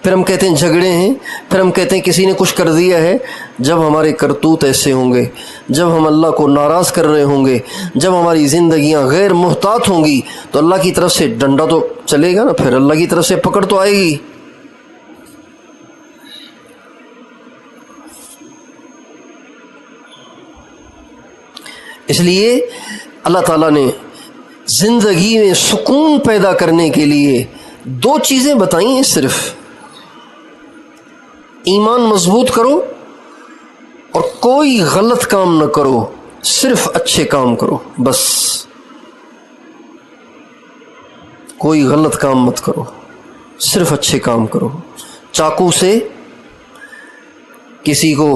پھر ہم کہتے ہیں جھگڑے ہیں، پھر ہم کہتے ہیں کسی نے کچھ کر دیا ہے۔ جب ہمارے کرتوت ایسے ہوں گے، جب ہم اللہ کو ناراض کر رہے ہوں گے، جب ہماری زندگیاں غیر محتاط ہوں گی، تو اللہ کی طرف سے ڈنڈا تو چلے گا نا، پھر اللہ کی طرف سے پکڑ تو آئے گی۔ اس لیے اللہ تعالیٰ نے زندگی میں سکون پیدا کرنے کے لیے 2 چیزیں بتائی ہیں صرف: ایمان مضبوط کرو اور کوئی غلط کام نہ کرو، صرف اچھے کام کرو، بس کوئی غلط کام مت کرو، صرف اچھے کام کرو۔ چاقو سے کسی کو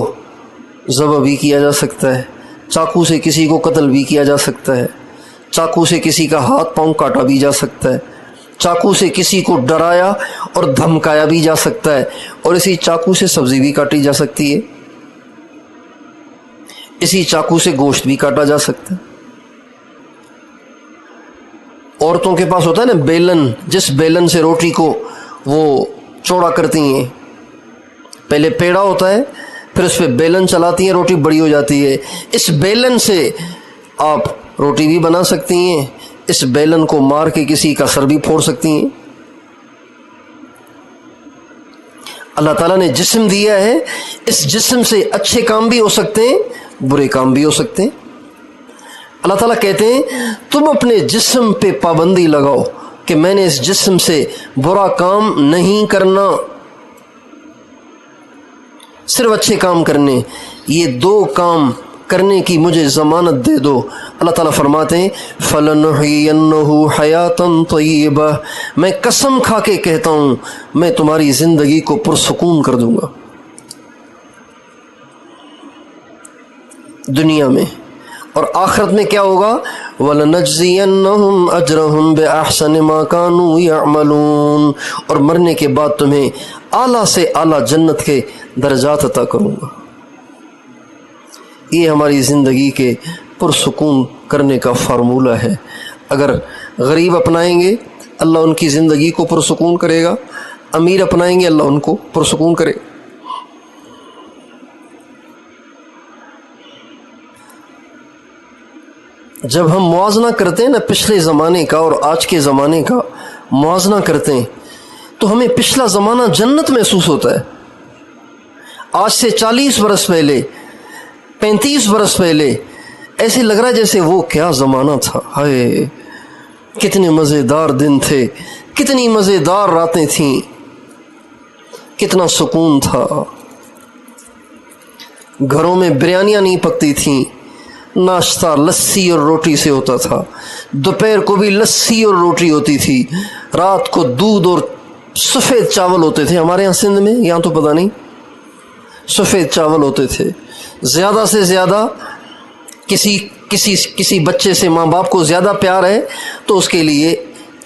ذبح بھی کیا جا سکتا ہے، چاقو سے کسی کو قتل بھی کیا جا سکتا ہے، چاقو سے کسی کا ہاتھ پاؤں کاٹا بھی جا سکتا ہے، چاقو سے کسی کو ڈرایا اور دھمکایا بھی جا سکتا ہے، اور اسی چاقو سے سبزی بھی کاٹی جا سکتی ہے، اسی چاقو سے گوشت بھی کاٹا جا سکتا ہے۔ عورتوں کے پاس ہوتا ہے نا بیلن، جس بیلن سے روٹی کو وہ چوڑا کرتی ہیں، پہلے پیڑا ہوتا ہے، پھر اس پہ بیلن چلاتی ہیں، روٹی بڑی ہو جاتی ہے۔ اس بیلن سے آپ روٹی بھی بنا سکتی ہیں، اس بیلن کو مار کے کسی کا سر بھی پھوڑ سکتی ہیں۔ اللہ تعالیٰ نے جسم دیا ہے، اس جسم سے اچھے کام بھی ہو سکتے ہیں، برے کام بھی ہو سکتے ہیں۔ اللہ تعالیٰ کہتے ہیں تم اپنے جسم پہ پابندی لگاؤ کہ میں نے اس جسم سے برا کام نہیں کرنا، صرف اچھے کام کرنے۔ یہ 2 کام کرنے کی مجھے ضمانت دے دو۔ اللہ تعالیٰ فرماتے ہیں فَلَنُحْيِيَنَّهُ حَيَاةً طَيِّبَةً، میں قسم کھا کے کہتا ہوں میں تمہاری زندگی کو پرسکون کر دوں گا دنیا میں، اور آخرت میں کیا ہوگا؟ وَلَنَجْزِيَنَّهُمْ أَجْرَهُمْ بِأَحْسَنِ مَا كَانُوا يَعْمَلُونَ، اور مرنے کے بعد تمہیں اعلیٰ سے اعلیٰ جنت کے درجات عطا کروں گا۔ یہ ہماری زندگی کے پرسکون کرنے کا فارمولہ ہے۔ اگر غریب اپنائیں گے اللہ ان کی زندگی کو پرسکون کرے گا، امیر اپنائیں گے اللہ ان کو پرسکون کرے گا۔ جب ہم موازنہ کرتے ہیں نا پچھلے زمانے کا اور آج کے زمانے کا موازنہ کرتے ہیں تو ہمیں پچھلا زمانہ جنت محسوس ہوتا ہے۔ آج سے 40 برس پہلے، 35 برس پہلے ایسے لگ رہا ہے جیسے وہ کیا زمانہ تھا، ہائے کتنے مزیدار دن تھے، کتنی مزیدار راتیں تھیں، کتنا سکون تھا، گھروں میں بریانیاں نہیں پکتی تھیں، ناشتہ لسی اور روٹی سے ہوتا تھا، دوپہر کو بھی لسی اور روٹی ہوتی تھی، رات کو دودھ اور سفید چاول ہوتے تھے۔ ہمارے یہاں سندھ میں، یہاں تو پتہ نہیں، سفید چاول ہوتے تھے۔ زیادہ سے زیادہ کسی بچے سے ماں باپ کو زیادہ پیار ہے تو اس کے لیے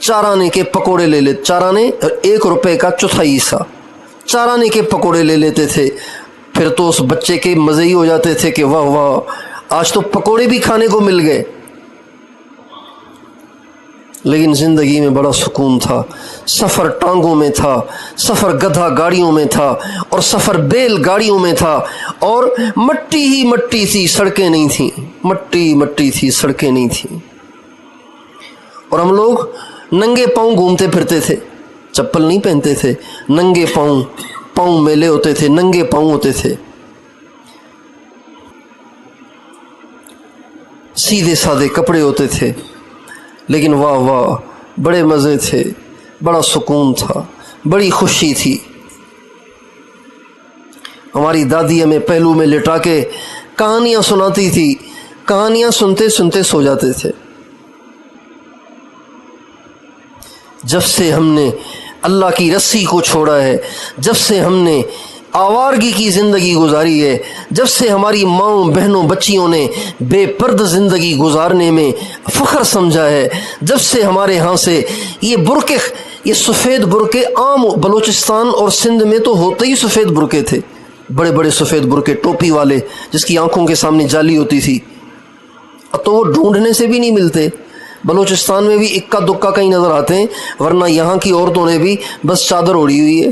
4 آنے کے پکوڑے لے لیتے، 4 آنے 1 روپے کا چوتھائی حصہ 4 آنے کے پکوڑے لے لیتے تھے۔ پھر تو اس بچے کے مزے ہی ہو جاتے تھے کہ واہ واہ آج تو پکوڑے بھی کھانے کو مل گئے۔ لیکن زندگی میں بڑا سکون تھا، سفر ٹانگوں میں تھا، سفر گدھا گاڑیوں میں تھا، اور سفر بیل گاڑیوں میں تھا، اور مٹی ہی مٹی تھی، سڑکیں نہیں تھیں، مٹی مٹی تھی، سڑکیں نہیں تھیں، اور ہم لوگ ننگے پاؤں گھومتے پھرتے تھے، چپل نہیں پہنتے تھے، ننگے پاؤں میلے ہوتے تھے، ننگے پاؤں ہوتے تھے، سیدھے سادے کپڑے ہوتے تھے، لیکن واہ واہ بڑے مزے تھے، بڑا سکون تھا، بڑی خوشی تھی۔ ہماری دادی ہمیں پہلو میں لٹا کے کہانیاں سناتی تھی، کہانیاں سنتے سنتے سو جاتے تھے۔ جب سے ہم نے اللہ کی رسی کو چھوڑا ہے، جب سے ہم نے آوارگی کی زندگی گزاری ہے، جب سے ہماری ماؤں بہنوں بچیوں نے بے پرد زندگی گزارنے میں فخر سمجھا ہے، جب سے ہمارے ہاں سے یہ برقع، یہ سفید برقع عام بلوچستان اور سندھ میں تو ہوتے ہی سفید برقع تھے، بڑے بڑے سفید برقع ٹوپی والے جس کی آنکھوں کے سامنے جالی ہوتی تھی، اب تو وہ ڈھونڈنے سے بھی نہیں ملتے۔ بلوچستان میں بھی 1 کا 2 کہیں نظر آتے ہیں، ورنہ یہاں کی عورتوں نے بھی بس چادر اوڑھی ہوئی ہے،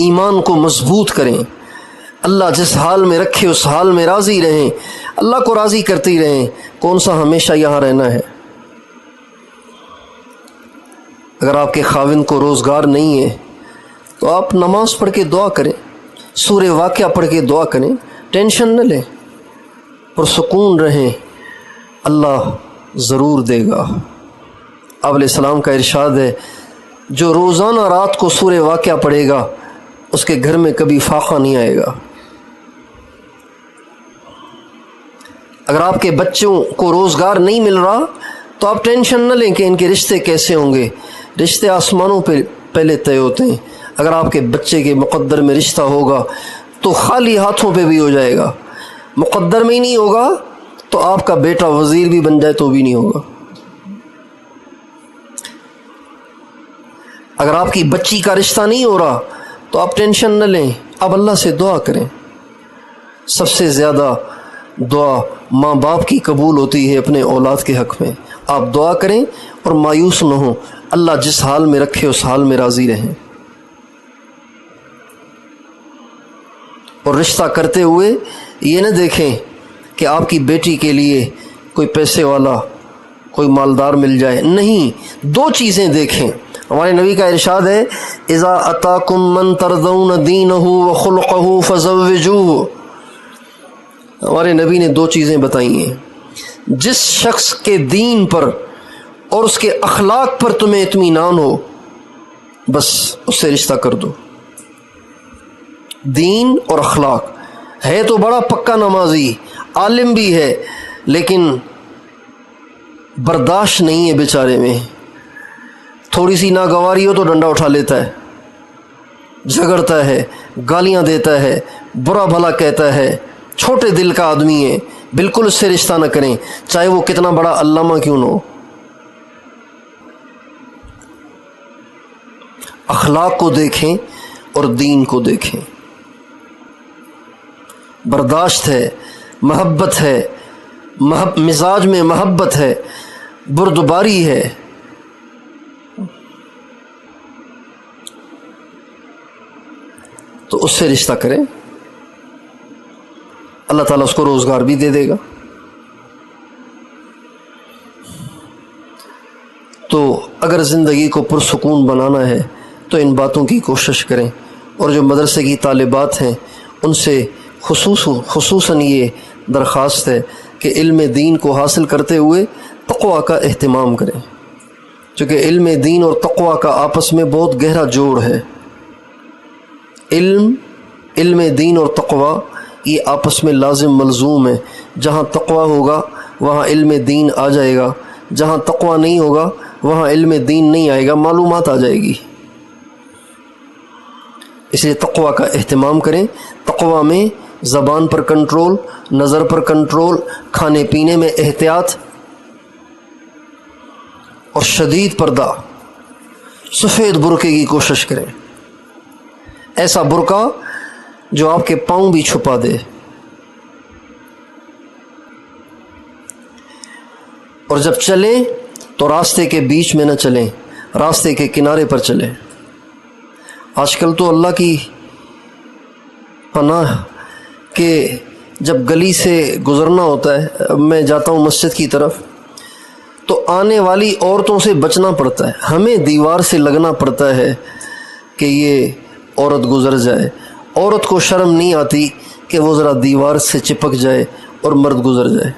ایمان کو مضبوط کریں، اللہ جس حال میں رکھے اس حال میں راضی رہیں، اللہ کو راضی کرتے ہی رہیں۔ کون سا ہمیشہ یہاں رہنا ہے؟ اگر آپ کے خاوند کو روزگار نہیں ہے تو آپ نماز پڑھ کے دعا کریں، سورہ واقعہ پڑھ کے دعا کریں، ٹینشن نہ لیں، پرسکون رہیں، اللہ ضرور دے گا۔ آپ علیہ السلام کا ارشاد ہے، جو روزانہ رات کو سورہ واقعہ پڑھے گا اس کے گھر میں کبھی فاقہ نہیں آئے گا۔ اگر آپ کے بچوں کو روزگار نہیں مل رہا تو آپ ٹینشن نہ لیں کہ ان کے رشتے کیسے ہوں گے، رشتے آسمانوں پہ پہلے طے ہوتے ہیں۔ اگر آپ کے بچے کے مقدر میں رشتہ ہوگا تو خالی ہاتھوں پہ بھی ہو جائے گا، مقدر میں ہی نہیں ہوگا تو آپ کا بیٹا وزیر بھی بن جائے تو بھی نہیں ہوگا۔ اگر آپ کی بچی کا رشتہ نہیں ہو رہا تو آپ ٹینشن نہ لیں، آپ اللہ سے دعا کریں۔ سب سے زیادہ دعا ماں باپ کی قبول ہوتی ہے اپنے اولاد کے حق میں۔ آپ دعا کریں اور مایوس نہ ہوں، اللہ جس حال میں رکھے اس حال میں راضی رہیں۔ اور رشتہ کرتے ہوئے یہ نہ دیکھیں کہ آپ کی بیٹی کے لیے کوئی پیسے والا، کوئی مالدار مل جائے، نہیں، دو چیزیں دیکھیں۔ ہمارے نبی کا ارشاد ہے، اذا اتاکم من ترضون دینہ وخلقہ فزوجوہ۔ ہمارے نبی نے دو چیزیں بتائی ہیں، جس شخص کے دین پر اور اس کے اخلاق پر تمہیں اطمینان ہو بس اس سے رشتہ کر دو۔ دین اور اخلاق، ہے تو بڑا پکا نمازی، عالم بھی ہے، لیکن برداشت نہیں ہے بیچارے میں، تھوڑی سی ناگواری ہو تو ڈنڈا اٹھا لیتا ہے، جھگڑتا ہے، گالیاں دیتا ہے، برا بھلا کہتا ہے، چھوٹے دل کا آدمی ہے، بالکل اس سے رشتہ نہ کریں، چاہے وہ کتنا بڑا علامہ کیوں نہ ہو۔ اخلاق کو دیکھیں اور دین کو دیکھیں، برداشت ہے، محبت ہے، مزاج میں محبت ہے، بردباری ہے، تو اس سے رشتہ کریں، اللہ تعالیٰ اس کو روزگار بھی دے دے گا۔ تو اگر زندگی کو پرسکون بنانا ہے تو ان باتوں کی کوشش کریں، اور جو مدرسے کی طالبات ہیں ان سے خصوصاً یہ درخواست ہے کہ علم دین کو حاصل کرتے ہوئے تقویٰ کا اہتمام کریں، چونکہ علم دین اور تقویٰ کا آپس میں بہت گہرا جوڑ ہے۔ علم دین اور تقویٰ یہ آپس میں لازم ملزوم ہے، جہاں تقویٰ ہوگا وہاں علم دین آ جائے گا، جہاں تقویٰ نہیں ہوگا وہاں علم دین نہیں آئے گا، معلومات آ جائے گی۔ اس لیے تقویٰ کا اہتمام کریں۔ تقویٰ میں زبان پر کنٹرول، نظر پر کنٹرول، کھانے پینے میں احتیاط اور شدید پردہ، سفید برقعے کی کوشش کریں، ایسا برقع جو آپ کے پاؤں بھی چھپا دے، اور جب چلیں تو راستے کے بیچ میں نہ چلیں، راستے کے کنارے پر چلیں۔ آج کل تو اللہ کی پناہ کہ جب گلی سے گزرنا ہوتا ہے، میں جاتا ہوں مسجد کی طرف تو آنے والی عورتوں سے بچنا پڑتا ہے، ہمیں دیوار سے لگنا پڑتا ہے کہ یہ عورت گزر جائے۔ عورت کو شرم نہیں آتی کہ وہ ذرا دیوار سے چپک جائے اور مرد گزر جائے،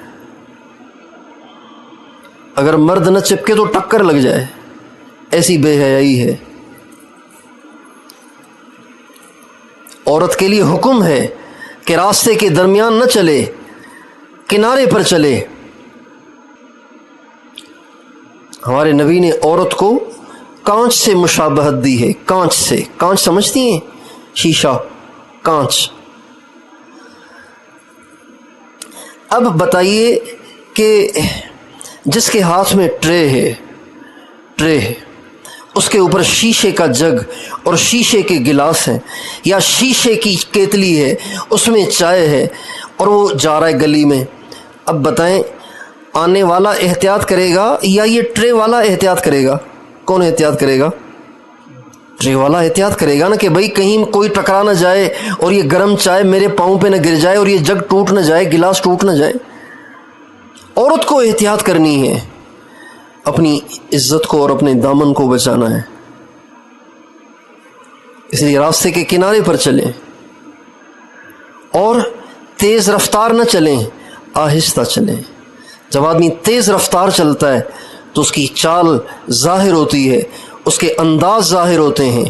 اگر مرد نہ چپکے تو ٹکر لگ جائے، ایسی بے حیائی ہے۔ عورت کے لیے حکم ہے کہ راستے کے درمیان نہ چلے، کنارے پر چلے۔ ہمارے نبی نے عورت کو کانچ سے مشابہت دی ہے، کانچ سے، کانچ سمجھتی ہیں؟ شیشہ، کانچ۔ اب بتائیے کہ جس کے ہاتھ میں ٹرے ہے، اس کے اوپر شیشے کا جگ اور شیشے کے گلاس ہیں، یا شیشے کی کیتلی ہے اس میں چائے ہے، اور وہ جا رہا ہے گلی میں، اب بتائیں آنے والا احتیاط کرے گا یا یہ ٹرے والا احتیاط کرے گا؟ کون احتیاط کرے گا؟ ٹرے والا احتیاط کرے گا نا کہ بھئی کہیں کوئی ٹکرا نہ جائے اور یہ گرم چائے میرے پاؤں پہ نہ گر جائے اور یہ جگ ٹوٹ نہ جائے، گلاس ٹوٹ نہ جائے۔ عورت کو احتیاط کرنی ہے، اپنی عزت کو اور اپنے دامن کو بچانا ہے، اس لیے راستے کے کنارے پر چلیں اور تیز رفتار نہ چلیں، آہستہ چلیں۔ جب آدمی تیز رفتار چلتا ہے تو اس کی چال ظاہر ہوتی ہے، اس کے انداز ظاہر ہوتے ہیں،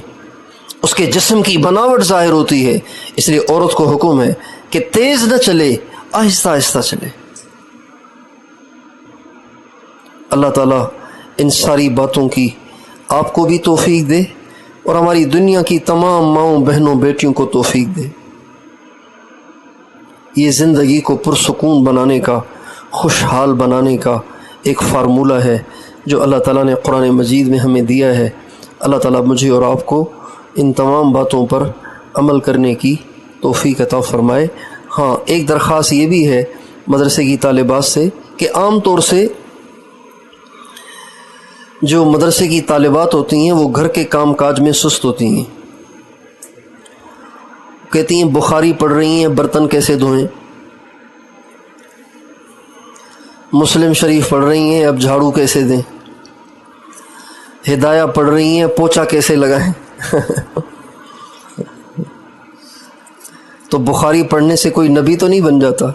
اس کے جسم کی بناوٹ ظاہر ہوتی ہے۔ اس لیے عورت کو حکم ہے کہ تیز نہ چلے، آہستہ آہستہ چلے۔ اللہ تعالیٰ ان ساری باتوں کی آپ کو بھی توفیق دے اور ہماری دنیا کی تمام ماؤں بہنوں بیٹیوں کو توفیق دے۔ یہ زندگی کو پرسکون بنانے کا، خوشحال بنانے کا ایک فارمولہ ہے جو اللہ تعالیٰ نے قرآن مجید میں ہمیں دیا ہے۔ اللہ تعالیٰ مجھے اور آپ کو ان تمام باتوں پر عمل کرنے کی توفیق عطا فرمائے۔ ہاں، ایک درخواست یہ بھی ہے مدرسے کی طالبات سے کہ عام طور سے جو مدرسے کی طالبات ہوتی ہیں وہ گھر کے کام کاج میں سست ہوتی ہیں، کہتی ہیں بخاری پڑھ رہی ہیں، برتن کیسے دھوئیں، مسلم شریف پڑھ رہی ہیں، اب جھاڑو کیسے دیں، ہدایہ پڑھ رہی ہیں، پوچھا کیسے لگائیں۔ تو بخاری پڑھنے سے کوئی نبی تو نہیں بن جاتا،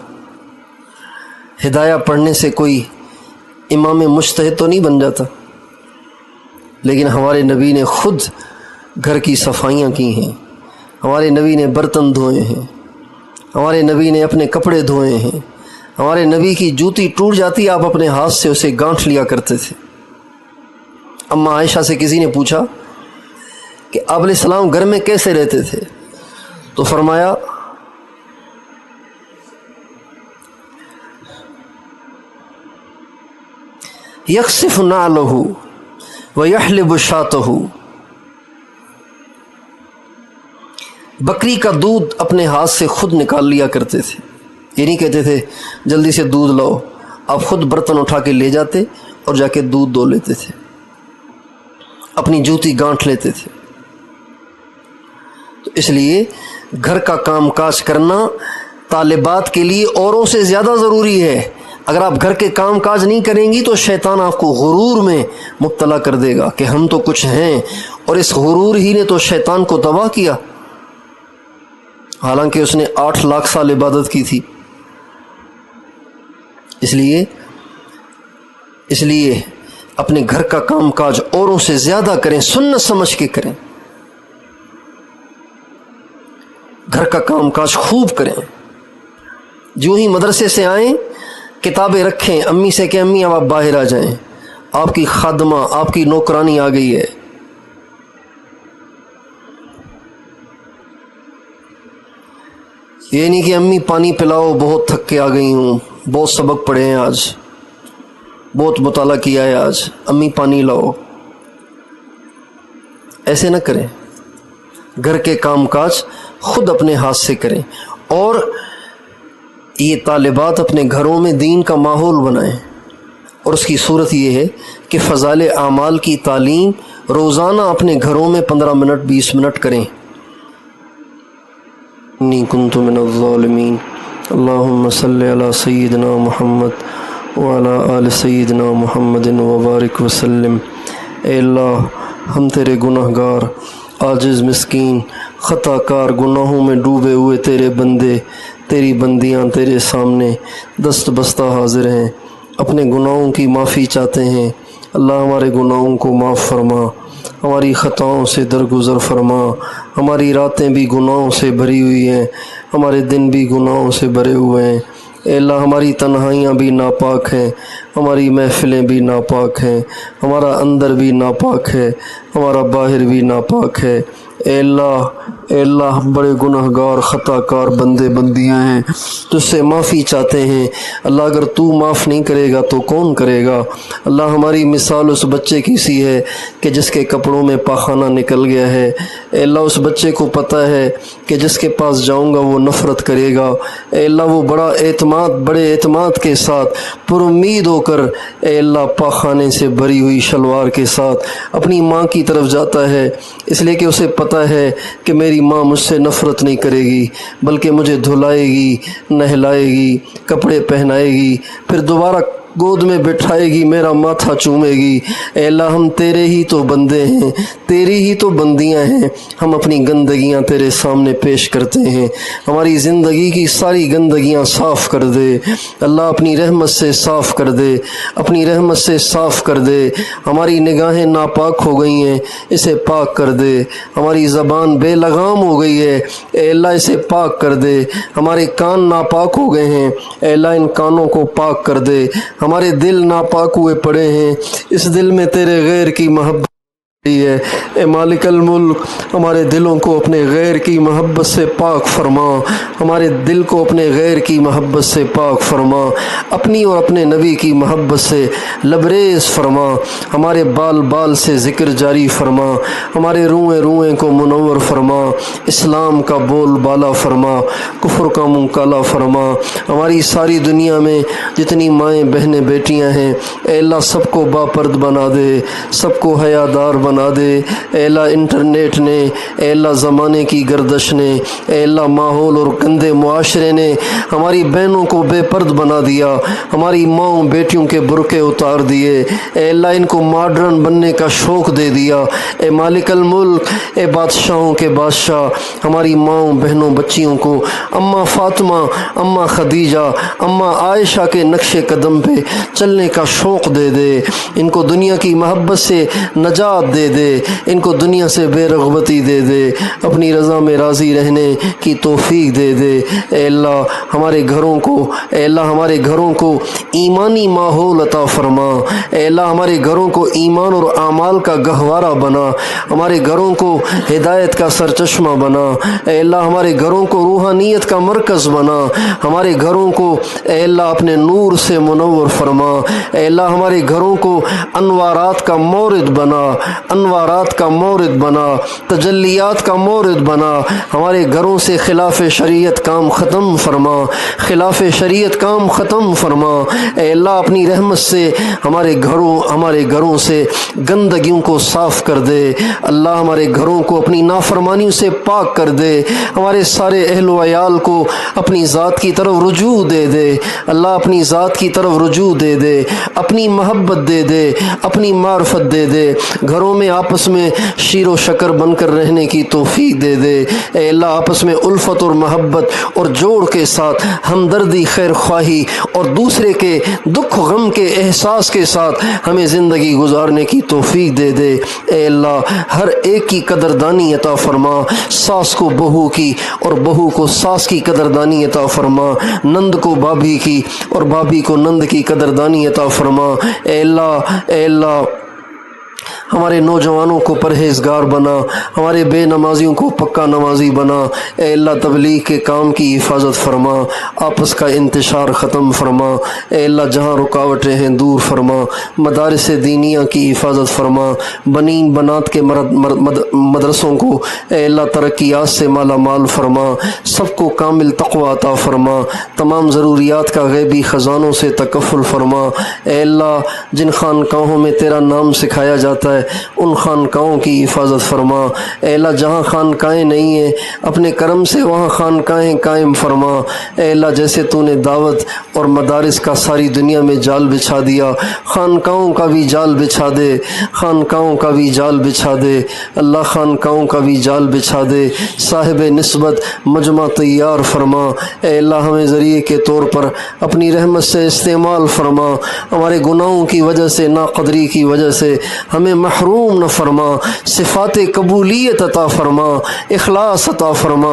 ہدایہ پڑھنے سے کوئی امام مجتہد تو نہیں بن جاتا، لیکن ہمارے نبی نے خود گھر کی صفائیاں کی ہیں، ہمارے نبی نے برتن دھوئے ہیں، ہمارے نبی نے اپنے کپڑے دھوئے ہیں، ہمارے نبی کی جوتی ٹوٹ جاتی آپ اپنے ہاتھ سے اسے گانٹھ لیا کرتے تھے۔ اما عائشہ سے کسی نے پوچھا کہ آپ علیہ السلام گھر میں کیسے رہتے تھے، تو فرمایا یکسف نعلہ ویحلب شاتہ، بکری کا دودھ اپنے ہاتھ سے خود نکال لیا کرتے تھے، یہ نہیں کہتے تھے جلدی سے دودھ لاؤ، آپ خود برتن اٹھا کے لے جاتے اور جا کے دودھ دو لیتے تھے، اپنی جوتی گانٹھ لیتے تھے۔ تو اس لیے گھر کا کام کاج کرنا طالبات کے لیے اوروں سے زیادہ ضروری ہے۔ اگر آپ گھر کے کام کاج نہیں کریں گی تو شیطان آپ کو غرور میں مبتلا کر دے گا کہ ہم تو کچھ ہیں، اور اس غرور ہی نے تو شیطان کو تباہ کیا، حالانکہ اس نے 8 لاکھ سال عبادت کی تھی۔ اس لیے اپنے گھر کا کام کاج اوروں سے زیادہ کریں، سنت سمجھ کے کریں، گھر کا کام کاج خوب کریں۔ جو ہی مدرسے سے آئیں کتابیں رکھیں، امی سے کہ امی اب آپ باہر آ جائیں، آپ کی خادمہ، آپ کی نوکرانی آ گئی ہے۔ یہ نہیں کہ امی پانی پلاؤ، بہت تھک کے آ گئی ہوں، بہت سبق پڑھے ہیں آج، بہت مطالعہ کیا ہے آج، امی پانی لاؤ۔ ایسے نہ کریں، گھر کے کام کاج خود اپنے ہاتھ سے کریں، اور یہ طالبات اپنے گھروں میں دین کا ماحول بنائیں، اور اس کی صورت یہ ہے کہ فضائل اعمال کی تعلیم روزانہ اپنے گھروں میں 15 منٹ 20 منٹ کریں۔ انی کنت من الظالمین، اللہم صلی علی سیدنا محمد وعلی آل سیدنا محمد وبارک وسلم۔ اے اللہ، ہم تیرے گناہ گار، عاجز، مسکین، خطا کار، گناہوں میں ڈوبے ہوئے تیرے بندے، تیری بندیاں تیرے سامنے دست بستہ حاضر ہیں، اپنے گناہوں کی معافی چاہتے ہیں۔ اللہ ہمارے گناہوں کو معاف فرما، ہماری خطاؤں سے درگزر فرما، ہماری راتیں بھی گناہوں سے بھری ہوئی ہیں، ہمارے دن بھی گناہوں سے بھرے ہوئے ہیں۔ اے اللہ، ہماری تنہائیاں بھی ناپاک ہیں، ہماری محفلیں بھی ناپاک ہیں، ہمارا اندر بھی ناپاک ہے، ہمارا باہر بھی ناپاک ہے۔ اے اللہ، ہم بڑے گناہ گار، خطا کار بندے بندیاں ہیں، تجھ سے معافی چاہتے ہیں۔ اللہ، اگر تو معاف نہیں کرے گا تو کون کرے گا؟ اللہ، ہماری مثال اس بچے کی سی ہے کہ جس کے کپڑوں میں پاخانہ نکل گیا ہے، اے اللہ اس بچے کو پتہ ہے کہ جس کے پاس جاؤں گا وہ نفرت کرے گا، اے اللہ وہ بڑے اعتماد کے ساتھ پر امید ہو کر اے اللہ پاخانے سے بھری ہوئی شلوار کے ساتھ اپنی ماں کی طرف جاتا ہے، اس لیے کہ اسے پتہ ہے کہ میری ماں مجھ سے نفرت نہیں کرے گی بلکہ مجھے دھلائے گی، نہلائے گی، کپڑے پہنائے گی، پھر دوبارہ گود میں بٹھائے گی، میرا ماتھا چومے گی۔ اے اللہ ہم تیرے ہی تو بندے ہیں، تیری ہی تو بندیاں ہیں، ہم اپنی گندگیاں تیرے سامنے پیش کرتے ہیں، ہماری زندگی کی ساری گندگیاں صاف کر دے اللہ، اپنی رحمت سے صاف کر دے، اپنی رحمت سے صاف کر دے۔ ہماری نگاہیں ناپاک ہو گئی ہیں، اسے پاک کر دے۔ ہماری زبان بے لگام ہو گئی ہے، اے اللہ اسے پاک کر دے۔ ہمارے کان ناپاک ہو گئے ہیں، اے اللہ ان کانوں کو پاک کر دے۔ ہمارے دل ناپاک ہوئے پڑے ہیں، اس دل میں تیرے غیر کی محبت ہے، اے مالک الملک ہمارے دلوں کو اپنے غیر کی محبت سے پاک فرما، ہمارے دل کو اپنے غیر کی محبت سے پاک فرما، اپنی اور اپنے نبی کی محبت سے لبریز فرما، ہمارے بال بال سے ذکر جاری فرما، ہمارے روئیں روئیں کو منور فرما، اسلام کا بول بالا فرما، کفر کا منہ کالا فرما۔ ہماری ساری دنیا میں جتنی مائیں بہنیں بیٹیاں ہیں اے اللہ سب کو باپرد بنا دے، سب کو حیادار بنا دے۔ اے اللہ انٹرنیٹ نے، اے اللہ زمانے کی گردش نے، اے اللہ ماحول اور گندے معاشرے نے ہماری بہنوں کو بے پرد بنا دیا، ہماری ماؤں بیٹیوں کے برقعے اتار دیے، اے اللہ ان کو ماڈرن بننے کا شوق دے دیا۔ اے مالک الملک، اے بادشاہوں کے بادشاہ، ہماری ماؤں بہنوں بچیوں کو اماں فاطمہ، اماں خدیجہ، اماں عائشہ کے نقش قدم پہ چلنے کا شوق دے دے، ان کو دنیا کی محبت سے نجات دے دے، ان کو دنیا سے بے رغبتی دے دے، اپنی رضا میں راضی رہنے کی توفیق دے دے۔ اے اللہ ہمارے گھروں کو، اے اللہ ہمارے گھروں کو ایمانی ماحول عطا فرما، اے اللہ ہمارے گھروں کو ایمان اور اعمال کا گہوارہ بنا، ہمارے گھروں کو ہدایت کا سرچشمہ بنا، اے اللہ ہمارے گھروں کو روحانیت کا مرکز بنا، ہمارے گھروں کو اے اللہ اپنے نور سے منور فرما، اے اللہ ہمارے گھروں کو انوارات کا مورد بنا، انوارات کا مورد بنا، تجلیات کا مورد بنا، ہمارے گھروں سے خلاف شریعت کام ختم فرما، خلاف شریعت کام ختم فرما، اے اللہ اپنی رحمت سے ہمارے گھروں سے گندگیوں کو صاف کر دے اللہ، ہمارے گھروں کو اپنی نافرمانیوں سے پاک کر دے، ہمارے سارے اہل و عیال کو اپنی ذات کی طرف رجوع دے دے اللہ، اپنی ذات کی طرف رجوع دے دے، اپنی محبت دے دے، اپنی معرفت دے دے، گھروں میں آپس میں شیر و شکر بن کر رہنے کی توفیق دے دے، اے اللہ آپس میں الفت اور محبت اور جوڑ کے ساتھ ہمدردی، خیر خواہی اور دوسرے کے دکھ غم کے احساس کے ساتھ ہمیں زندگی گزارنے کی توفیق دے دے، اے اللہ ہر ایک کی قدردانی عطا فرما، ساس کو بہو کی اور بہو کو ساس کی قدردانی عطا فرما، نند کو بھابھی کی اور بھابھی کو نند کی قدردانی عطا فرما، اے اللہ ہمارے نوجوانوں کو پرہیزگار بنا، ہمارے بے نمازیوں کو پکا نمازی بنا، اے اللہ تبلیغ کے کام کی حفاظت فرما، آپس کا انتشار ختم فرما، اے اللہ جہاں رکاوٹیں ہیں دور فرما، مدارس دینیہ کی حفاظت فرما، بنین بنات کے مدرسوں کو اے اللہ ترقیات سے مالا مال فرما، سب کو کامل تقوی عطا فرما، تمام ضروریات کا غیبی خزانوں سے تکفل فرما، اے اللہ جن خانقاہوں میں تیرا نام سکھایا جاتا ہے ان خانقاہوں کی حفاظت فرما، اے اللہ جہاں خانقاہیں نہیں ہیں اپنے کرم سے وہاں خانقاہیں قائم فرما، اے اللہ جیسے تو نے دعوت اور مدارس کا ساری دنیا میں جال بچھا دیا، خانقاہوں کا بھی جال بچھا دے، خانقاہوں کا بھی جال بچھا دے اللہ، خانقاہوں کا بھی جال بچھا دے، صاحب نسبت مجمع تیار فرما، اے اللہ ہمیں ذریعے کے طور پر اپنی رحمت سے استعمال فرما، ہمارے گناہوں کی وجہ سے، ناقدری کی وجہ سے ہمیں محروم نہ فرما، صفات قبولیت عطا فرما، اخلاص عطا فرما،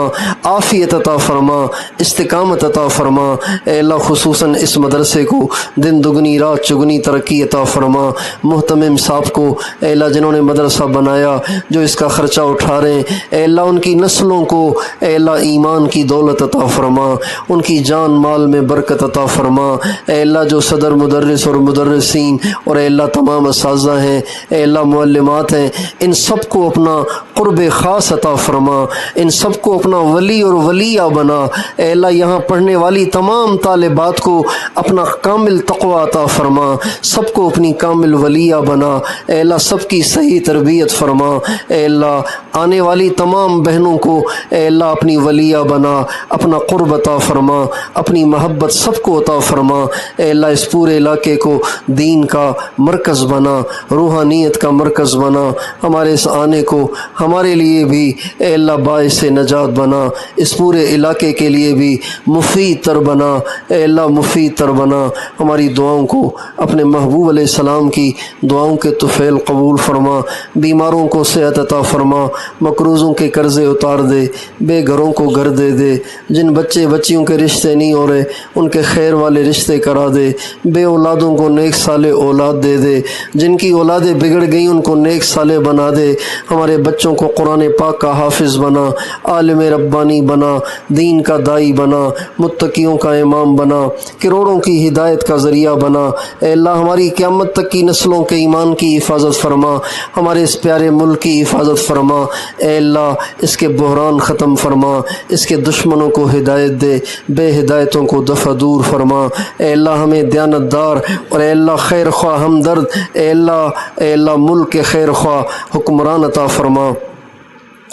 عافیت عطا فرما، استقامت عطا فرما، اے اللہ خصوصاً اس مدرسے کو دن دگنی رات چگنی ترقی عطا فرما، محتمم صاحب کو اے اللہ جنہوں نے مدرسہ بنایا، جو اس کا خرچہ اٹھا رہے ہیں، اے اللہ ان کی نسلوں کو اے اللہ ایمان کی دولت عطا فرما، ان کی جان مال میں برکت عطا فرما، اے اللہ جو صدر مدرس اور مدرسین اور اے اللہ تمام اساتذہ ہیں، اے اللہ معلمات ہیں، ان سب کو اپنا قرب خاص عطا فرما، ان سب کو اپنا ولی اور ولیہ بنا۔ اے اللہ یہاں پڑھنے والی تمام طالبات کو اپنا کامل تقوی عطا فرما، سب کو اپنی کامل ولیہ بنا۔ اے اللہ سب کی صحیح تربیت فرما۔ اے اللہ آنے والی تمام بہنوں کو اے اللہ اپنی ولیہ بنا، اپنا قرب عطا فرما، اپنی محبت سب کو عطا فرما۔ اے اللہ اس پورے علاقے کو دین کا مرکز بنا، روحانیت کا مرکز بنا۔ ہمارے اس آنے کو ہمارے لیے بھی اے اللہ باعث نجات بنا، اس پورے علاقے کے لیے بھی مفید تر بنا۔ اے اللہ مفید تر بنا۔ ہماری دعاؤں کو اپنے محبوب علیہ السلام کی دعاؤں کے طفیل قبول فرما، بیماروں کو صحت عطا فرما، مقروضوں کے قرضے اتار دے، بے گھروں کو گھر دے دے، جن بچے بچیوں کے رشتے نہیں ہو رہے ان کے خیر والے رشتے کرا دے، بے اولادوں کو نیک صالح اولاد دے دے، جن کی اولادیں بگڑ گئیں ان کو نیک صالح بنا دے، ہمارے بچوں کو قرآن پاک کا حافظ بنا، عالم ربانی بنا، دین کا دائی بنا، متقیوں کا امام بنا، کروڑوں کی ہدایت کا ذریعہ بنا۔ اے اللہ ہماری قیامت تک کی نسلوں کے ایمان کی حفاظت فرما، ہمارے اس پیارے ملک کی حفاظت فرما۔ اے اللہ اس کے بحران ختم فرما، اس کے دشمنوں کو ہدایت دے، بے ہدایتوں کو دفع دور فرما۔ اے اللہ ہمیں دیانت دار اور اے اللہ خیر خواہ ہمدرد اے اللہ ملک کے خیر خواہ حکمران عطا فرما،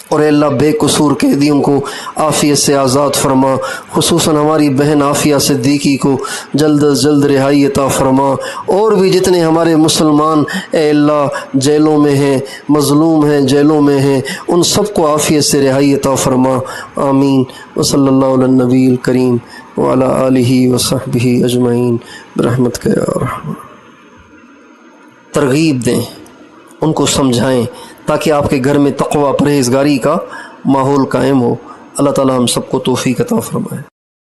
اور اے اللہ بے قصور قیدیوں کو عافیت سے آزاد فرما، خصوصاً ہماری بہن عافیہ صدیقی کو جلد از جلد رہائی عطا فرما، اور بھی جتنے ہمارے مسلمان اے اللہ جیلوں میں ہیں، مظلوم ہیں، جیلوں میں ہیں، ان سب کو عافیت سے رہائی عطا فرما۔ آمین۔ وصلی اللہ علی النبی الکریم وعلی آلہ وصحبہ اجمعین برحمتک یا ارحم۔ ترغیب دیں، ان کو سمجھائیں تاکہ آپ کے گھر میں تقوی پرہیزگاری کا ماحول قائم ہو۔ اللہ تعالی ہم سب کو توفیق عطا فرمائے۔